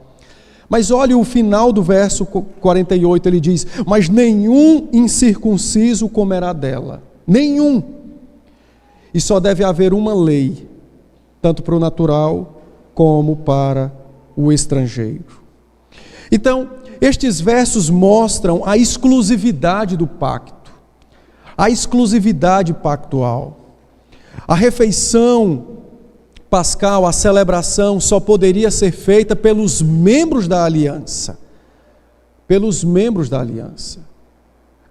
Mas olhe o final do verso 48, ele diz: mas nenhum incircunciso comerá dela. Nenhum. E só deve haver uma lei, tanto para o natural como para o estrangeiro. Então, estes versos mostram a exclusividade do pacto, a exclusividade pactual. A refeição pascal, a celebração, só poderia ser feita pelos membros da aliança. Pelos membros da aliança.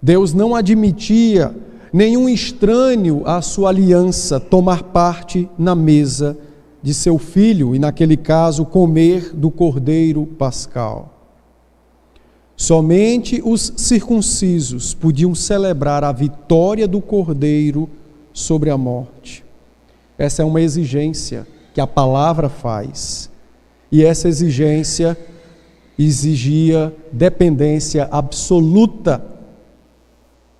Deus não admitia nenhum estranho à sua aliança tomar parte na mesa de seu filho, e naquele caso comer do cordeiro pascal. Somente os circuncisos podiam celebrar a vitória do cordeiro sobre a morte. Essa é uma exigência que a palavra faz. E essa exigência exigia dependência absoluta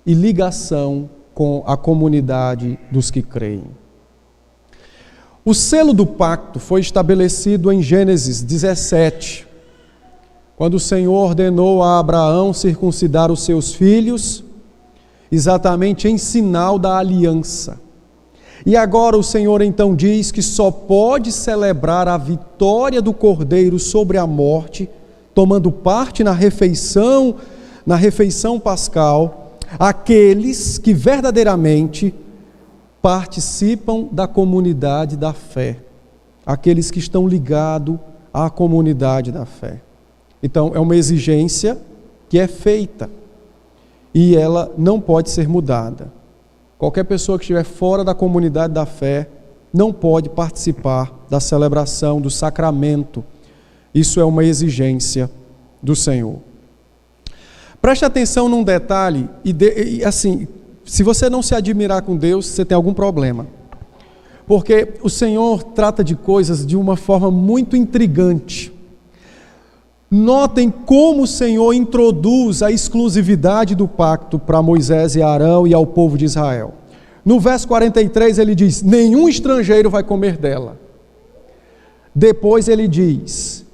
e ligação com a comunidade dos que creem. O selo do pacto foi estabelecido em Gênesis 17, quando o Senhor ordenou a Abraão circuncidar os seus filhos, exatamente em sinal da aliança. E agora o Senhor então diz que só pode celebrar a vitória do Cordeiro sobre a morte, tomando parte na refeição pascal, aqueles que verdadeiramente participam da comunidade da fé, aqueles que estão ligados à comunidade da fé. Então é uma exigência que é feita e ela não pode ser mudada. Qualquer pessoa que estiver fora da comunidade da fé não pode participar da celebração do sacramento. Isso é uma exigência do Senhor. Preste atenção num detalhe, assim, se você não se admirar com Deus, você tem algum problema. Porque o Senhor trata de coisas de uma forma muito intrigante. Notem como o Senhor introduz a exclusividade do pacto para Moisés e Arão e ao povo de Israel. No verso 43 ele diz: nenhum estrangeiro vai comer dela. Depois ele diz,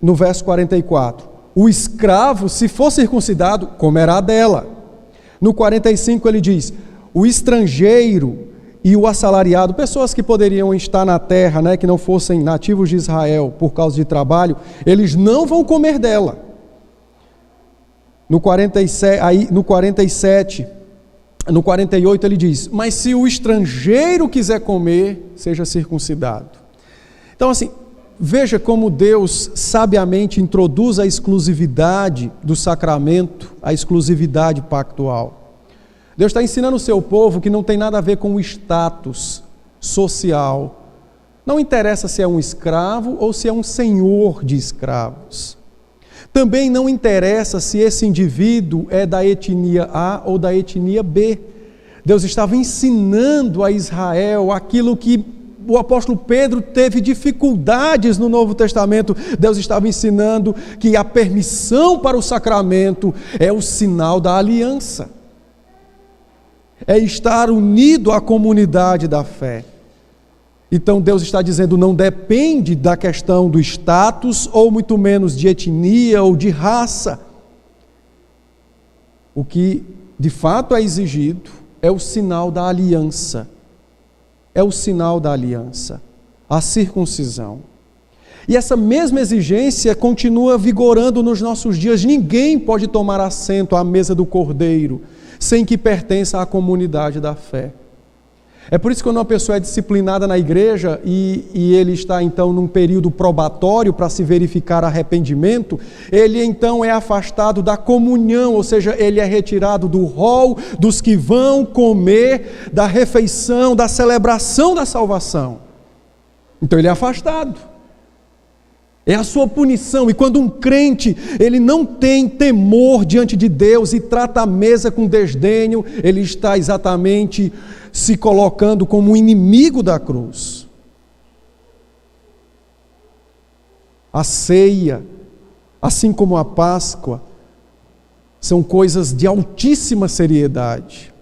no verso 44, o escravo, se for circuncidado, comerá dela. No 45 ele diz: o estrangeiro e o assalariado, pessoas que poderiam estar na terra, né, que não fossem nativos de Israel por causa de trabalho, eles não vão comer dela. No 47, no 48 ele diz: mas se o estrangeiro quiser comer, seja circuncidado. Então assim, veja como Deus sabiamente introduz a exclusividade do sacramento, a exclusividade pactual. Deus está ensinando o seu povo que não tem nada a ver com o status social. Não interessa se é um escravo ou se é um senhor de escravos. Também não interessa se esse indivíduo é da etnia A ou da etnia B. Deus estava ensinando a Israel aquilo que o apóstolo Pedro teve dificuldades no Novo Testamento. Deus estava ensinando que a permissão para o sacramento é o sinal da aliança. É estar unido à comunidade da fé. Então Deus está dizendo, não depende da questão do status, ou muito menos de etnia ou de raça. O que de fato é exigido é o sinal da aliança. É o sinal da aliança, a circuncisão. E essa mesma exigência continua vigorando nos nossos dias. Ninguém pode tomar assento à mesa do Cordeiro sem que pertença à comunidade da fé. É por isso que quando uma pessoa é disciplinada na igreja e ele está então num período probatório para se verificar arrependimento, ele então é afastado da comunhão, ou seja, ele é retirado do rol dos que vão comer da refeição, da celebração da salvação. Então ele é afastado. É a sua punição. E quando um crente, ele não tem temor diante de Deus e trata a mesa com desdenho, ele está exatamente se colocando como um inimigo da cruz. A ceia, assim como a Páscoa, são coisas de altíssima seriedade.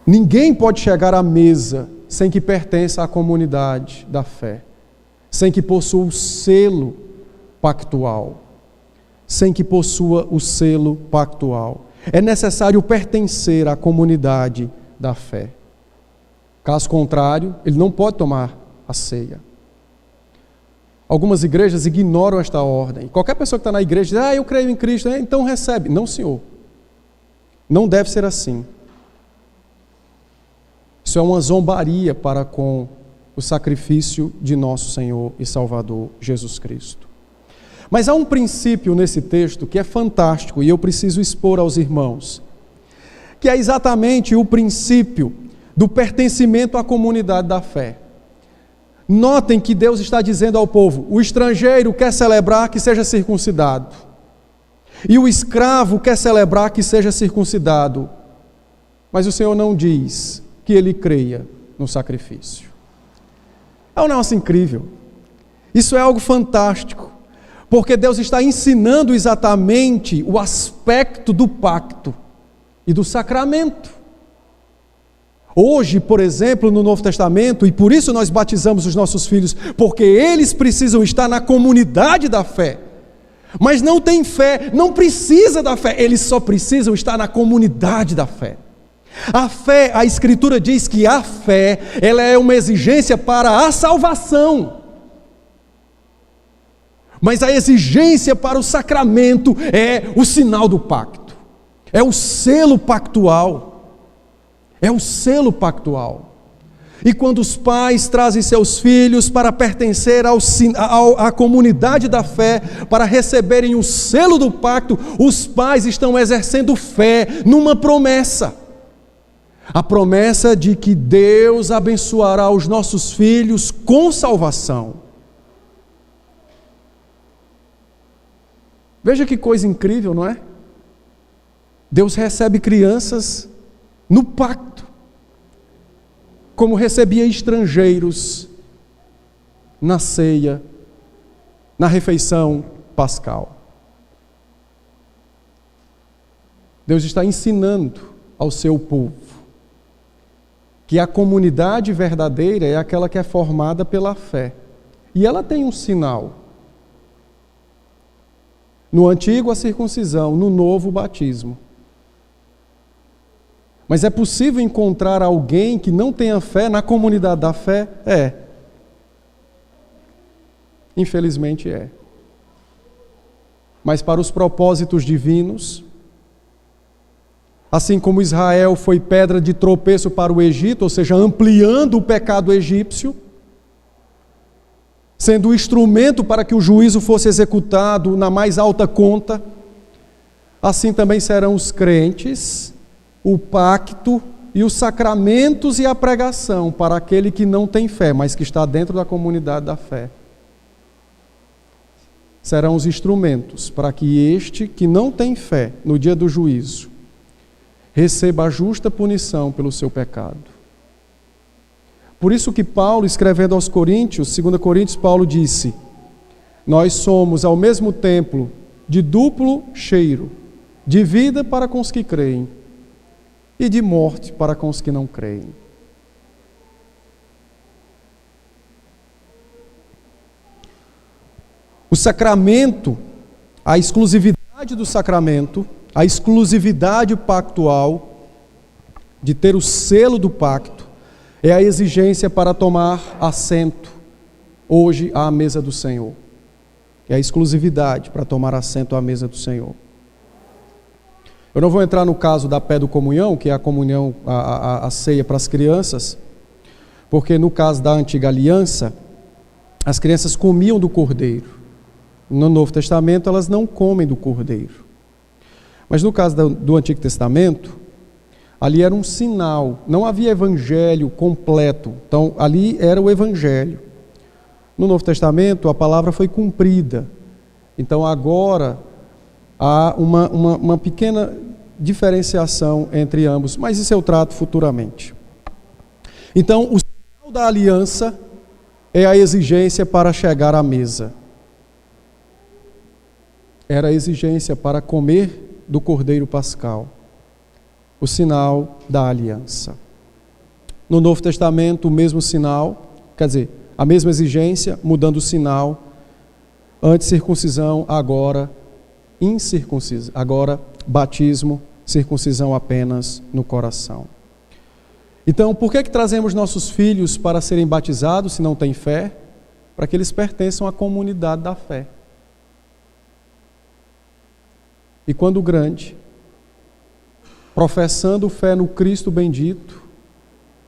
Ninguém pode chegar à mesa sem que pertença à comunidade da fé, sem que possua o selo pactual. Sem que possua o selo pactual. É necessário pertencer à comunidade da fé. Caso contrário, ele não pode tomar a ceia. Algumas igrejas ignoram esta ordem. Qualquer pessoa que está na igreja diz, eu creio em Cristo, então recebe. Não, senhor. Não deve ser assim. Isso é uma zombaria para com o sacrifício de nosso Senhor e Salvador Jesus Cristo. Mas há um princípio nesse texto que é fantástico e eu preciso expor aos irmãos, que é exatamente o princípio do pertencimento à comunidade da fé. Notem que Deus está dizendo ao povo, o estrangeiro quer celebrar que seja circuncidado, e o escravo quer celebrar que seja circuncidado, mas o Senhor não diz que ele creia no sacrifício. É um negócio incrível. Isso é algo fantástico, porque Deus está ensinando exatamente o aspecto do pacto e do sacramento. Hoje, por exemplo, no Novo Testamento, e por isso nós batizamos os nossos filhos, porque eles precisam estar na comunidade da fé, mas não tem fé, não precisa da fé, eles só precisam estar na comunidade da fé. A fé, a Escritura diz que a fé, ela é uma exigência para a salvação. Mas a exigência para o sacramento é o sinal do pacto. É o selo pactual. É o selo pactual. E quando os pais trazem seus filhos para pertencer à comunidade da fé, para receberem o selo do pacto, os pais estão exercendo fé numa promessa. A promessa de que Deus abençoará os nossos filhos com salvação. Veja que coisa incrível, não é? Deus recebe crianças no pacto, como recebia estrangeiros na ceia, na refeição pascal. Deus está ensinando ao seu povo que a comunidade verdadeira é aquela que é formada pela fé. E ela tem um sinal. No antigo, a circuncisão, no novo, o batismo. Mas é possível encontrar alguém que não tenha fé na comunidade da fé? É. Infelizmente é. Mas para os propósitos divinos, assim como Israel foi pedra de tropeço para o Egito, ou seja, ampliando o pecado egípcio, sendo instrumento para que o juízo fosse executado na mais alta conta, assim também serão os crentes, o pacto e os sacramentos e a pregação para aquele que não tem fé, mas que está dentro da comunidade da fé. Serão os instrumentos para que este que não tem fé no dia do juízo receba a justa punição pelo seu pecado. Por isso que Paulo, escrevendo aos Coríntios, 2 Coríntios, Paulo disse: nós somos ao mesmo tempo de duplo cheiro, de vida para com os que creem e de morte para com os que não creem. O sacramento, a exclusividade do sacramento, a exclusividade pactual, de ter o selo do pacto, é a exigência para tomar assento hoje à mesa do Senhor. É a exclusividade para tomar assento à mesa do Senhor. Eu não vou entrar no caso da pé-do-comunhão, que é a comunhão, a ceia para as crianças, porque no caso da antiga aliança, as crianças comiam do cordeiro. No Novo Testamento, elas não comem do cordeiro. Mas no caso do Antigo Testamento, ali era um sinal, não havia evangelho completo. Então, ali era o evangelho. No Novo Testamento, a palavra foi cumprida. Então, agora há uma pequena diferenciação entre ambos, mas isso eu trato futuramente. Então, o sinal da aliança é a exigência para chegar à mesa. Era a exigência para comer do cordeiro pascal, o sinal da aliança. No Novo Testamento, o mesmo sinal, quer dizer, a mesma exigência, mudando o sinal, antes circuncisão, agora incircuncisão, agora batismo, circuncisão apenas no coração. Então, por que trazemos nossos filhos para serem batizados se não têm fé? Para que eles pertençam à comunidade da fé. E quando grande, professando fé no Cristo bendito,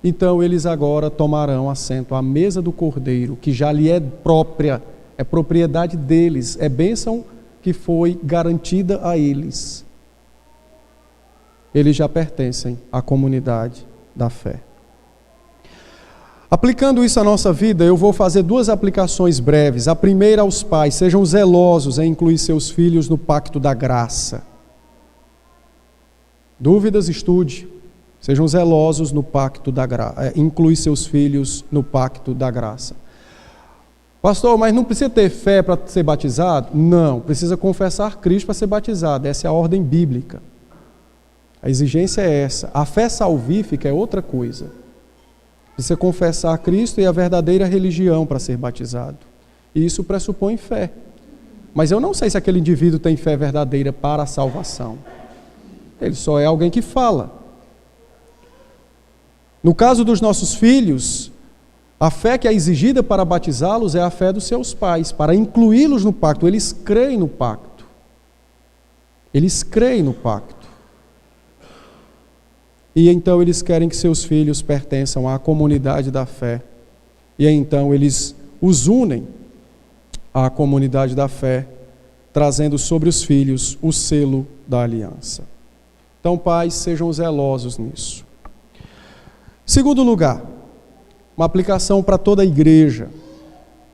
então eles agora tomarão assento à mesa do Cordeiro, que já lhe é própria, é propriedade deles, é bênção que foi garantida a eles. Eles já pertencem à comunidade da fé. Aplicando isso à nossa vida, eu vou fazer duas aplicações breves. A primeira aos pais: sejam zelosos em incluir seus filhos no pacto da graça. Dúvidas, estude. Sejam zelosos no pacto da graça. Inclui seus filhos no pacto da graça. Pastor, mas não precisa ter fé para ser batizado? Não, precisa confessar Cristo para ser batizado. Essa é a ordem bíblica. A exigência é essa. A fé salvífica é outra coisa. Precisa confessar Cristo e a verdadeira religião para ser batizado. E isso pressupõe fé. Mas eu não sei se aquele indivíduo tem fé verdadeira para a salvação. Ele só é alguém que fala. No caso dos nossos filhos, a fé que é exigida para batizá-los é a fé dos seus pais, para incluí-los no pacto. Eles creem no pacto. Eles creem no pacto. E então eles querem que seus filhos pertençam à comunidade da fé. E então eles os unem à comunidade da fé, trazendo sobre os filhos o selo da aliança. Então, pais, sejam zelosos nisso. Segundo lugar, uma aplicação para toda a igreja.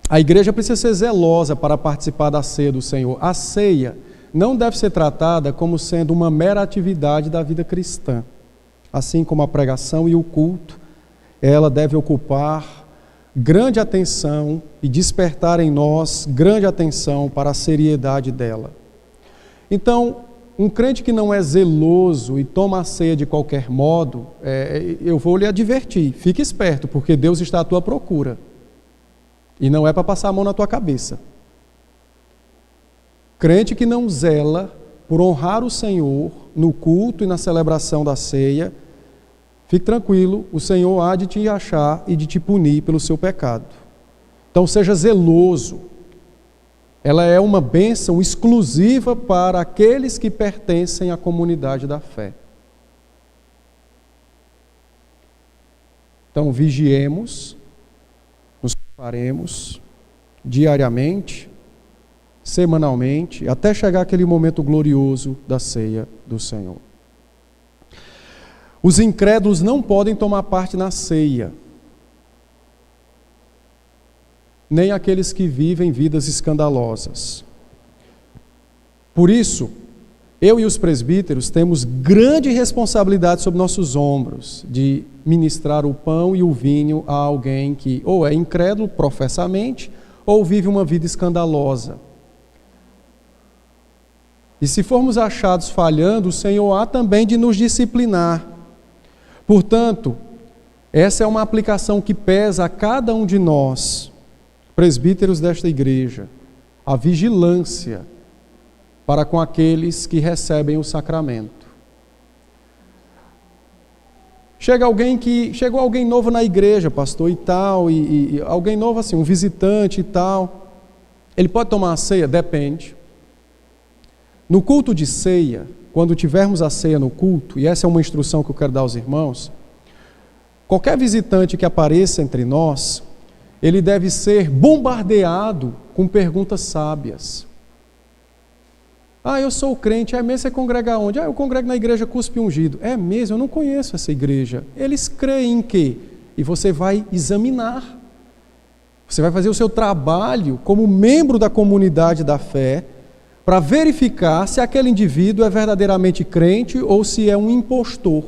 A igreja precisa ser zelosa para participar da ceia do Senhor. A ceia não deve ser tratada como sendo uma mera atividade da vida cristã. Assim como a pregação e o culto, ela deve ocupar grande atenção e despertar em nós grande atenção para a seriedade dela. Então, um crente que não é zeloso e toma a ceia de qualquer modo, eu vou lhe advertir, fique esperto, porque Deus está à tua procura. E não é para passar a mão na tua cabeça. Crente que não zela por honrar o Senhor no culto e na celebração da ceia, fique tranquilo, o Senhor há de te achar e de te punir pelo seu pecado. Então seja zeloso. Ela é uma bênção exclusiva para aqueles que pertencem à comunidade da fé. Então vigiemos, nos preparemos diariamente, semanalmente, até chegar aquele momento glorioso da ceia do Senhor. Os incrédulos não podem tomar parte na ceia, nem aqueles que vivem vidas escandalosas. Por isso, eu e os presbíteros temos grande responsabilidade sobre nossos ombros de ministrar o pão e o vinho a alguém que ou é incrédulo professamente ou vive uma vida escandalosa. E se formos achados falhando, o Senhor há também de nos disciplinar. Portanto, essa é uma aplicação que pesa a cada um de nós, presbíteros desta igreja, a vigilância para com aqueles que recebem o sacramento. Chegou alguém novo na igreja, pastor, e tal, e alguém novo assim, um visitante e tal. Ele pode tomar a ceia? Depende. No culto de ceia, quando tivermos a ceia no culto, e essa é uma instrução que eu quero dar aos irmãos, qualquer visitante que apareça entre nós, ele deve ser bombardeado com perguntas sábias. Eu sou crente, é mesmo? Você congrega onde? Eu congrego na igreja Cuspe Ungido. É mesmo? Eu não conheço essa igreja. Eles creem em quê? E você vai examinar. Você vai fazer o seu trabalho como membro da comunidade da fé para verificar se aquele indivíduo é verdadeiramente crente ou se é um impostor.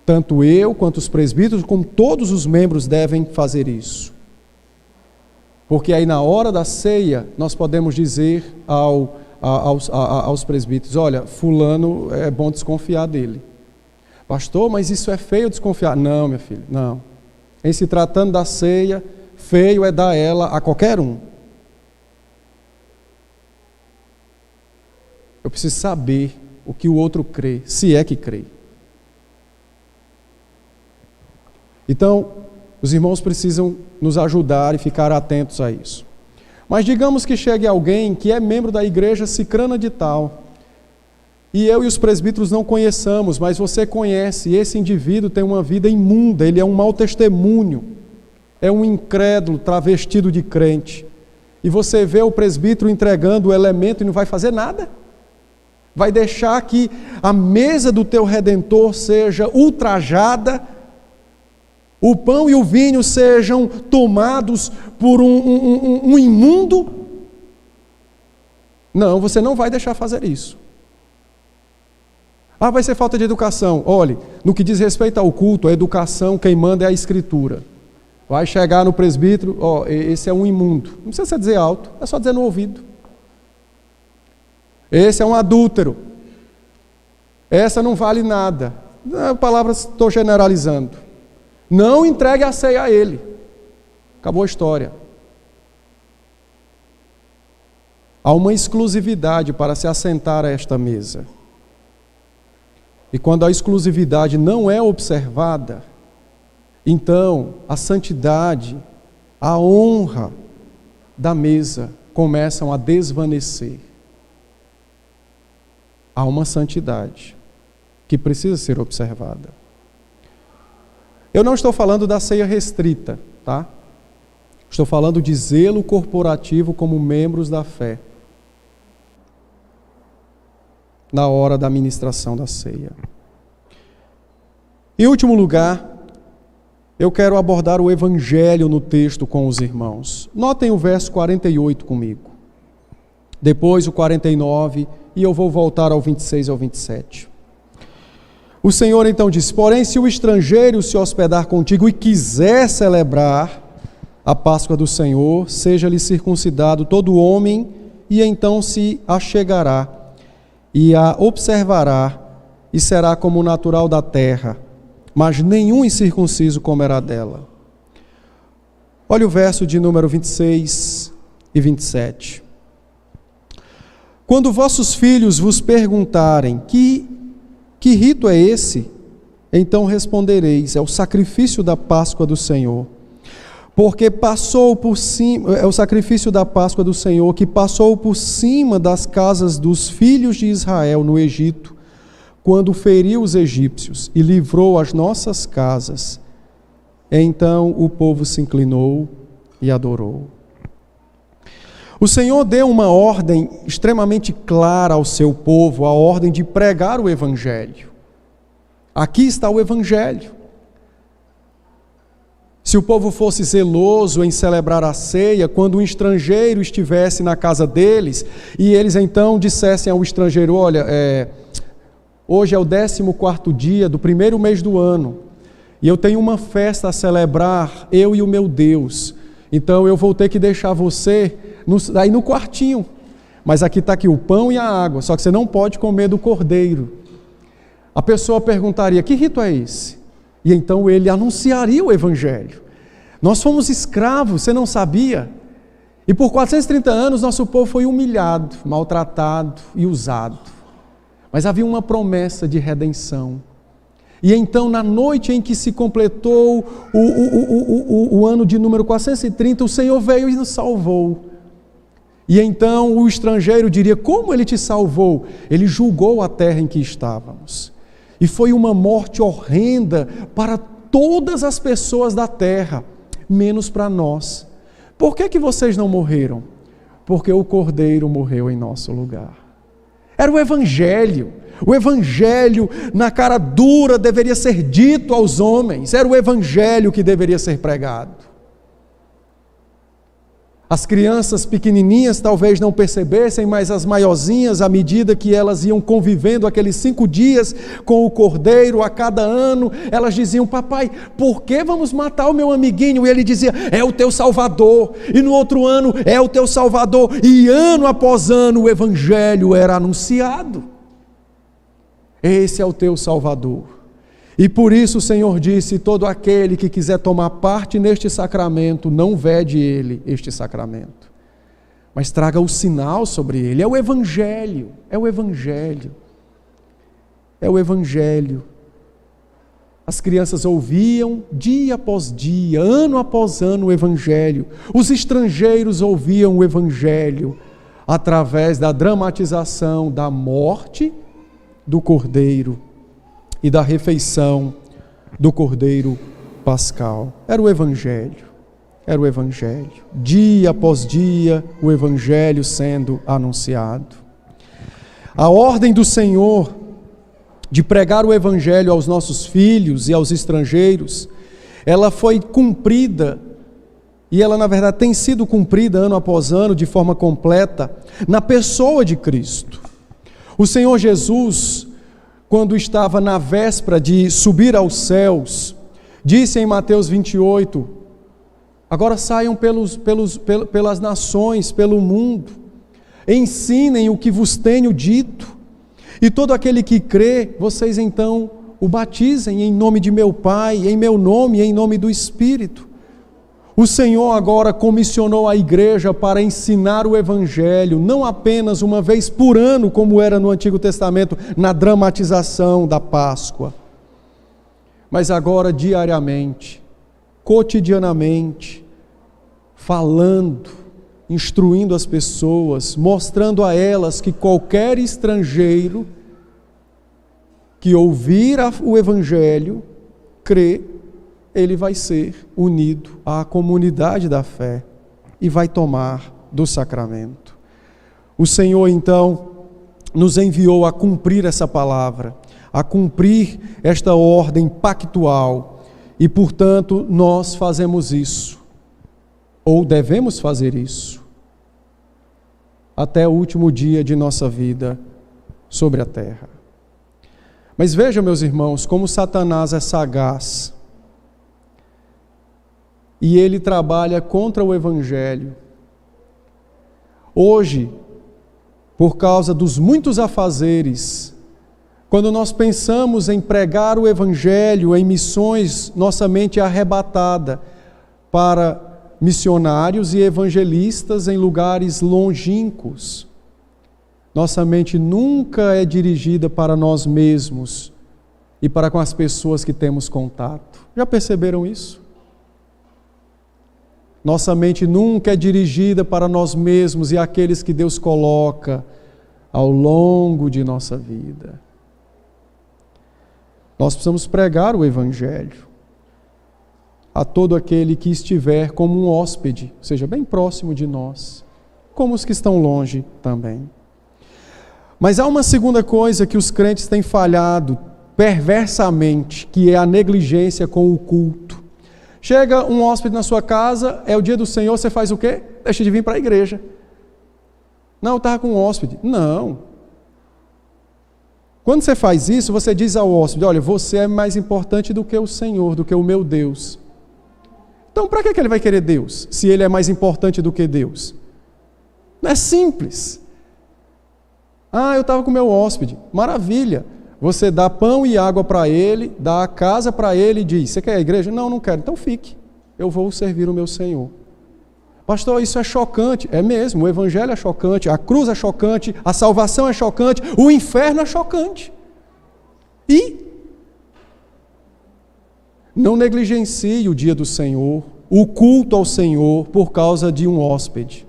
Tanto eu, quanto os presbíteros, como todos os membros devem fazer isso. Porque aí na hora da ceia, nós podemos dizer aos presbíteros, olha, fulano é bom desconfiar dele. Pastor, mas isso é feio desconfiar? Não, minha filha, não. Em se tratando da ceia, feio é dar ela a qualquer um. Eu preciso saber o que o outro crê, se é que crê. Então, os irmãos precisam nos ajudar e ficar atentos a isso. Mas digamos que chegue alguém que é membro da igreja cicrana de tal, e eu e os presbíteros não conheçamos, mas você conhece, e esse indivíduo tem uma vida imunda, ele é um mau testemunho, é um incrédulo travestido de crente, e você vê o presbítero entregando o elemento e não vai fazer nada? Vai deixar que a mesa do teu Redentor seja ultrajada, o pão e o vinho sejam tomados por um imundo? Não, você não vai deixar fazer isso. Vai ser falta de educação. Olhe, no que diz respeito ao culto, a educação, quem manda é a Escritura. Vai chegar no presbítero, esse é um imundo. Não precisa dizer alto, é só dizer no ouvido. Esse é um adúltero. Essa não vale nada. Palavras, estou generalizando. Não entregue a ceia a ele. Acabou a história. Há uma exclusividade para se assentar a esta mesa. E quando a exclusividade não é observada, então a santidade, a honra da mesa começam a desvanecer. Há uma santidade que precisa ser observada. Eu não estou falando da ceia restrita, tá? Estou falando de zelo corporativo como membros da fé, na hora da ministração da ceia. Em último lugar, eu quero abordar o Evangelho no texto com os irmãos. Notem o verso 48 comigo. Depois o 49, e eu vou voltar ao 26 e ao 27. O Senhor então disse: porém, se o estrangeiro se hospedar contigo e quiser celebrar a Páscoa do Senhor, seja-lhe circuncidado todo homem, e então se achegará e a observará, e será como natural da terra, mas nenhum incircunciso comerá dela. Olha o verso de número 26 e 27. Quando vossos filhos vos perguntarem que rito é esse Então respondereis: é o sacrifício da Páscoa do Senhor. Porque passou por cima, é o sacrifício da Páscoa do Senhor, que passou por cima das casas dos filhos de Israel no Egito, quando feriu os egípcios e livrou as nossas casas. Então o povo se inclinou e adorou. O Senhor deu uma ordem extremamente clara ao seu povo, a ordem de pregar o Evangelho. Aqui está o Evangelho. Se o povo fosse zeloso em celebrar a ceia, quando um estrangeiro estivesse na casa deles, e eles então dissessem ao estrangeiro: olha, hoje é o 14º dia do primeiro mês do ano, e eu tenho uma festa a celebrar, eu e o meu Deus, então eu vou ter que deixar você aí no quartinho, mas aqui está aqui o pão e a água, só que você não pode comer do cordeiro. A pessoa perguntaria: que rito é esse? E então ele anunciaria o Evangelho. Nós fomos escravos, você não sabia? E por 430 anos nosso povo foi humilhado, maltratado e usado. Mas havia uma promessa de redenção. E então, na noite em que se completou o ano de número 430, o Senhor veio e nos salvou. E então o estrangeiro diria: como ele te salvou? Ele julgou a terra em que estávamos. E foi uma morte horrenda para todas as pessoas da terra, menos para nós. Por que vocês não morreram? Porque o Cordeiro morreu em nosso lugar. Era o Evangelho. O Evangelho, na cara dura, deveria ser dito aos homens. Era o Evangelho que deveria ser pregado. As crianças pequenininhas talvez não percebessem, mas as maiorzinhas, à medida que elas iam convivendo aqueles 5 dias com o Cordeiro, a cada ano, elas diziam: papai, por que vamos matar o meu amiguinho? E ele dizia: é o teu Salvador. E no outro ano, é o teu Salvador. E ano após ano o Evangelho era anunciado. Esse é o teu Salvador. E por isso o Senhor disse: todo aquele que quiser tomar parte neste sacramento, não vede ele este sacramento, mas traga o sinal sobre ele. É o Evangelho, é o Evangelho, é o Evangelho. As crianças ouviam dia após dia, ano após ano o Evangelho. Os estrangeiros ouviam o Evangelho através da dramatização da morte do Cordeiro e da refeição do Cordeiro Pascal. Era o Evangelho, era o Evangelho. Dia após dia, o Evangelho sendo anunciado. A ordem do Senhor de pregar o Evangelho aos nossos filhos e aos estrangeiros, ela foi cumprida, e ela na verdade tem sido cumprida ano após ano de forma completa, na pessoa de Cristo. O Senhor Jesus, quando estava na véspera de subir aos céus, disse em Mateus 28, agora saiam pelas nações, pelo mundo, ensinem o que vos tenho dito, e todo aquele que crê, vocês então o batizem em nome de meu Pai, em meu nome e em nome do Espírito. O Senhor agora comissionou a igreja para ensinar o Evangelho, não apenas uma vez por ano, como era no Antigo Testamento, na dramatização da Páscoa, mas agora diariamente, cotidianamente, falando, instruindo as pessoas, mostrando a elas que qualquer estrangeiro que ouvir o Evangelho, crê, ele vai ser unido à comunidade da fé e vai tomar do sacramento. O Senhor então nos enviou a cumprir essa palavra, a cumprir esta ordem pactual, e portanto nós fazemos isso, ou devemos fazer isso, até o último dia de nossa vida sobre a terra. Mas vejam, meus irmãos, como Satanás é sagaz. E ele trabalha contra o Evangelho. Hoje, por causa dos muitos afazeres, quando nós pensamos em pregar o Evangelho em missões, nossa mente é arrebatada para missionários e evangelistas em lugares longínquos. Nossa mente nunca é dirigida para nós mesmos, e para com as pessoas que temos contato. Já perceberam isso? Nossa mente nunca é dirigida para nós mesmos e aqueles que Deus coloca ao longo de nossa vida. Nós precisamos pregar o Evangelho a todo aquele que estiver como um hóspede, ou seja, bem próximo de nós, como os que estão longe também. Mas há uma segunda coisa que os crentes têm falhado perversamente, que é a negligência com o culto. Chega um hóspede na sua casa, é o dia do Senhor, você faz o quê? Deixa de vir para a igreja. Não, eu estava com um hóspede. Não. Quando você faz isso, você diz ao hóspede, olha, você é mais importante do que o Senhor, do que o meu Deus. Então, para que ele vai querer Deus, se ele é mais importante do que Deus? Não é simples. Ah, eu estava com o meu hóspede. Maravilha. Você dá pão e água para ele, dá a casa para ele e diz, você quer a igreja? Não, não quero. Então fique. Eu vou servir o meu Senhor. Pastor, isso é chocante. É mesmo, o Evangelho é chocante, a cruz é chocante, a salvação é chocante, o inferno é chocante. E não negligencie o dia do Senhor, o culto ao Senhor por causa de um hóspede.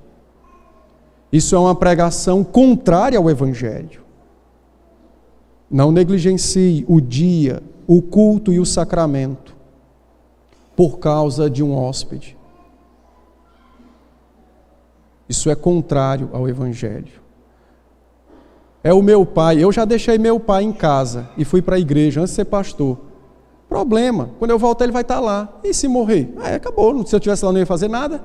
Isso é uma pregação contrária ao Evangelho. Não negligencie o dia, o culto e o sacramento por causa de um hóspede. Isso é contrário ao Evangelho. É o meu pai, eu já deixei meu pai em casa e fui para a igreja antes de ser pastor. Problema, quando eu voltar ele vai estar lá. E se morrer? Acabou, se eu estivesse lá não ia fazer nada.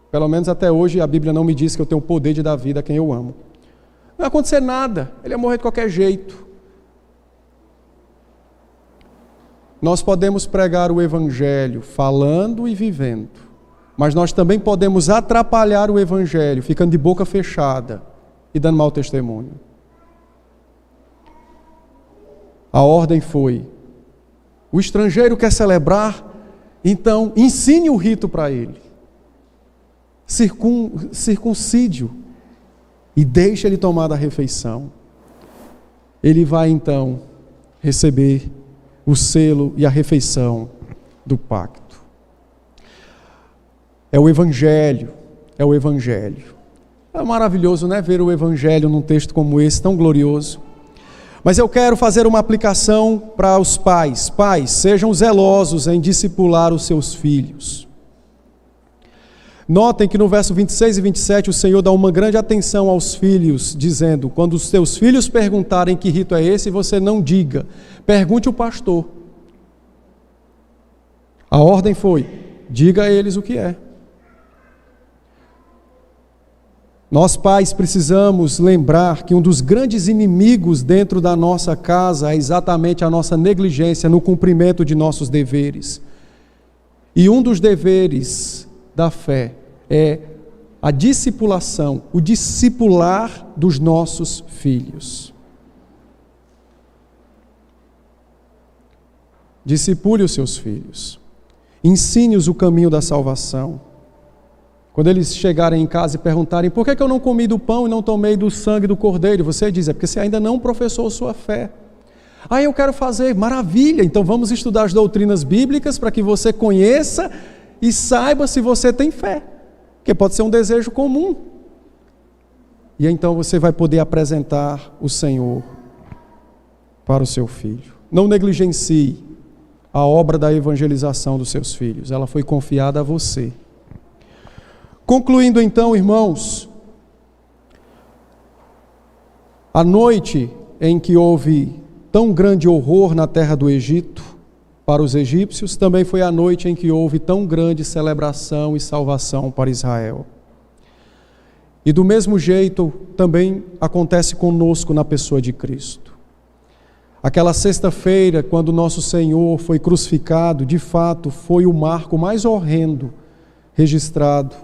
Pelo menos até hoje a Bíblia não me diz que eu tenho o poder de dar vida a quem eu amo. Não ia acontecer nada, ele ia morrer de qualquer jeito. Nós podemos pregar o Evangelho falando e vivendo, mas nós também podemos atrapalhar o Evangelho, ficando de boca fechada e dando mau testemunho. A ordem foi, o estrangeiro quer celebrar, então ensine o rito para ele. Circuncídio. E deixa ele tomar da refeição. Ele vai então receber o selo e a refeição do pacto. É o Evangelho, é o Evangelho. É maravilhoso, né, ver o Evangelho num texto como esse, tão glorioso. Mas eu quero fazer uma aplicação para os pais. Pais, sejam zelosos em discipular os seus filhos. Notem que no verso 26 e 27 o Senhor dá uma grande atenção aos filhos, dizendo, quando os teus filhos perguntarem que rito é esse, você não diga, pergunte o pastor. A ordem foi, diga a eles o que é. Nós pais precisamos lembrar que um dos grandes inimigos dentro da nossa casa é exatamente a nossa negligência no cumprimento de nossos deveres. E um dos deveres da fé é a discipulação, o discipular dos nossos filhos. Discipule os seus filhos. Ensine-os o caminho da salvação. Quando eles chegarem em casa e perguntarem por que eu não comi do pão e não tomei do sangue do cordeiro, você diz, é porque você ainda não professou sua fé. Eu quero fazer, maravilha, então vamos estudar as doutrinas bíblicas para que você conheça e saiba se você tem fé, porque pode ser um desejo comum. E então você vai poder apresentar o Senhor para o seu filho. Não negligencie a obra da evangelização dos seus filhos, ela foi confiada a você. Concluindo então, irmãos, a noite em que houve tão grande horror na terra do Egito, para os egípcios, também foi a noite em que houve tão grande celebração e salvação para Israel. E do mesmo jeito também acontece conosco na pessoa de Cristo. Aquela sexta-feira, quando nosso Senhor foi crucificado, de fato foi o marco mais horrendo registrado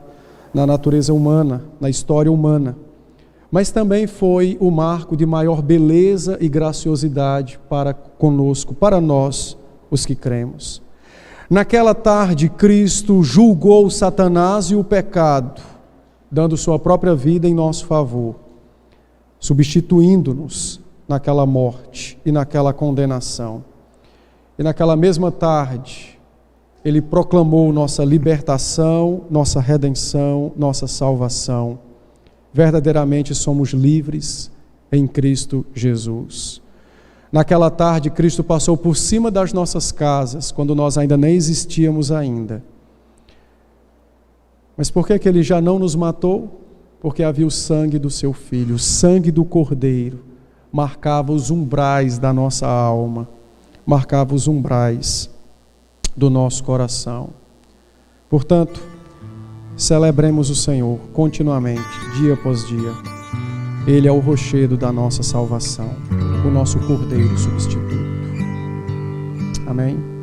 na natureza humana, na história humana. Mas também foi o marco de maior beleza e graciosidade para conosco, para nós, os que cremos. Naquela tarde, Cristo julgou Satanás e o pecado, dando sua própria vida em nosso favor, substituindo-nos naquela morte e naquela condenação. E naquela mesma tarde, Ele proclamou nossa libertação, nossa redenção, nossa salvação. Verdadeiramente somos livres em Cristo Jesus. Naquela tarde, Cristo passou por cima das nossas casas, quando nós ainda nem existíamos ainda. Mas por que Ele já não nos matou? Porque havia o sangue do seu Filho, o sangue do Cordeiro, marcava os umbrais da nossa alma, marcava os umbrais do nosso coração. Portanto, celebremos o Senhor continuamente, dia após dia. Ele é o rochedo da nossa salvação, o nosso Cordeiro substituto. Amém?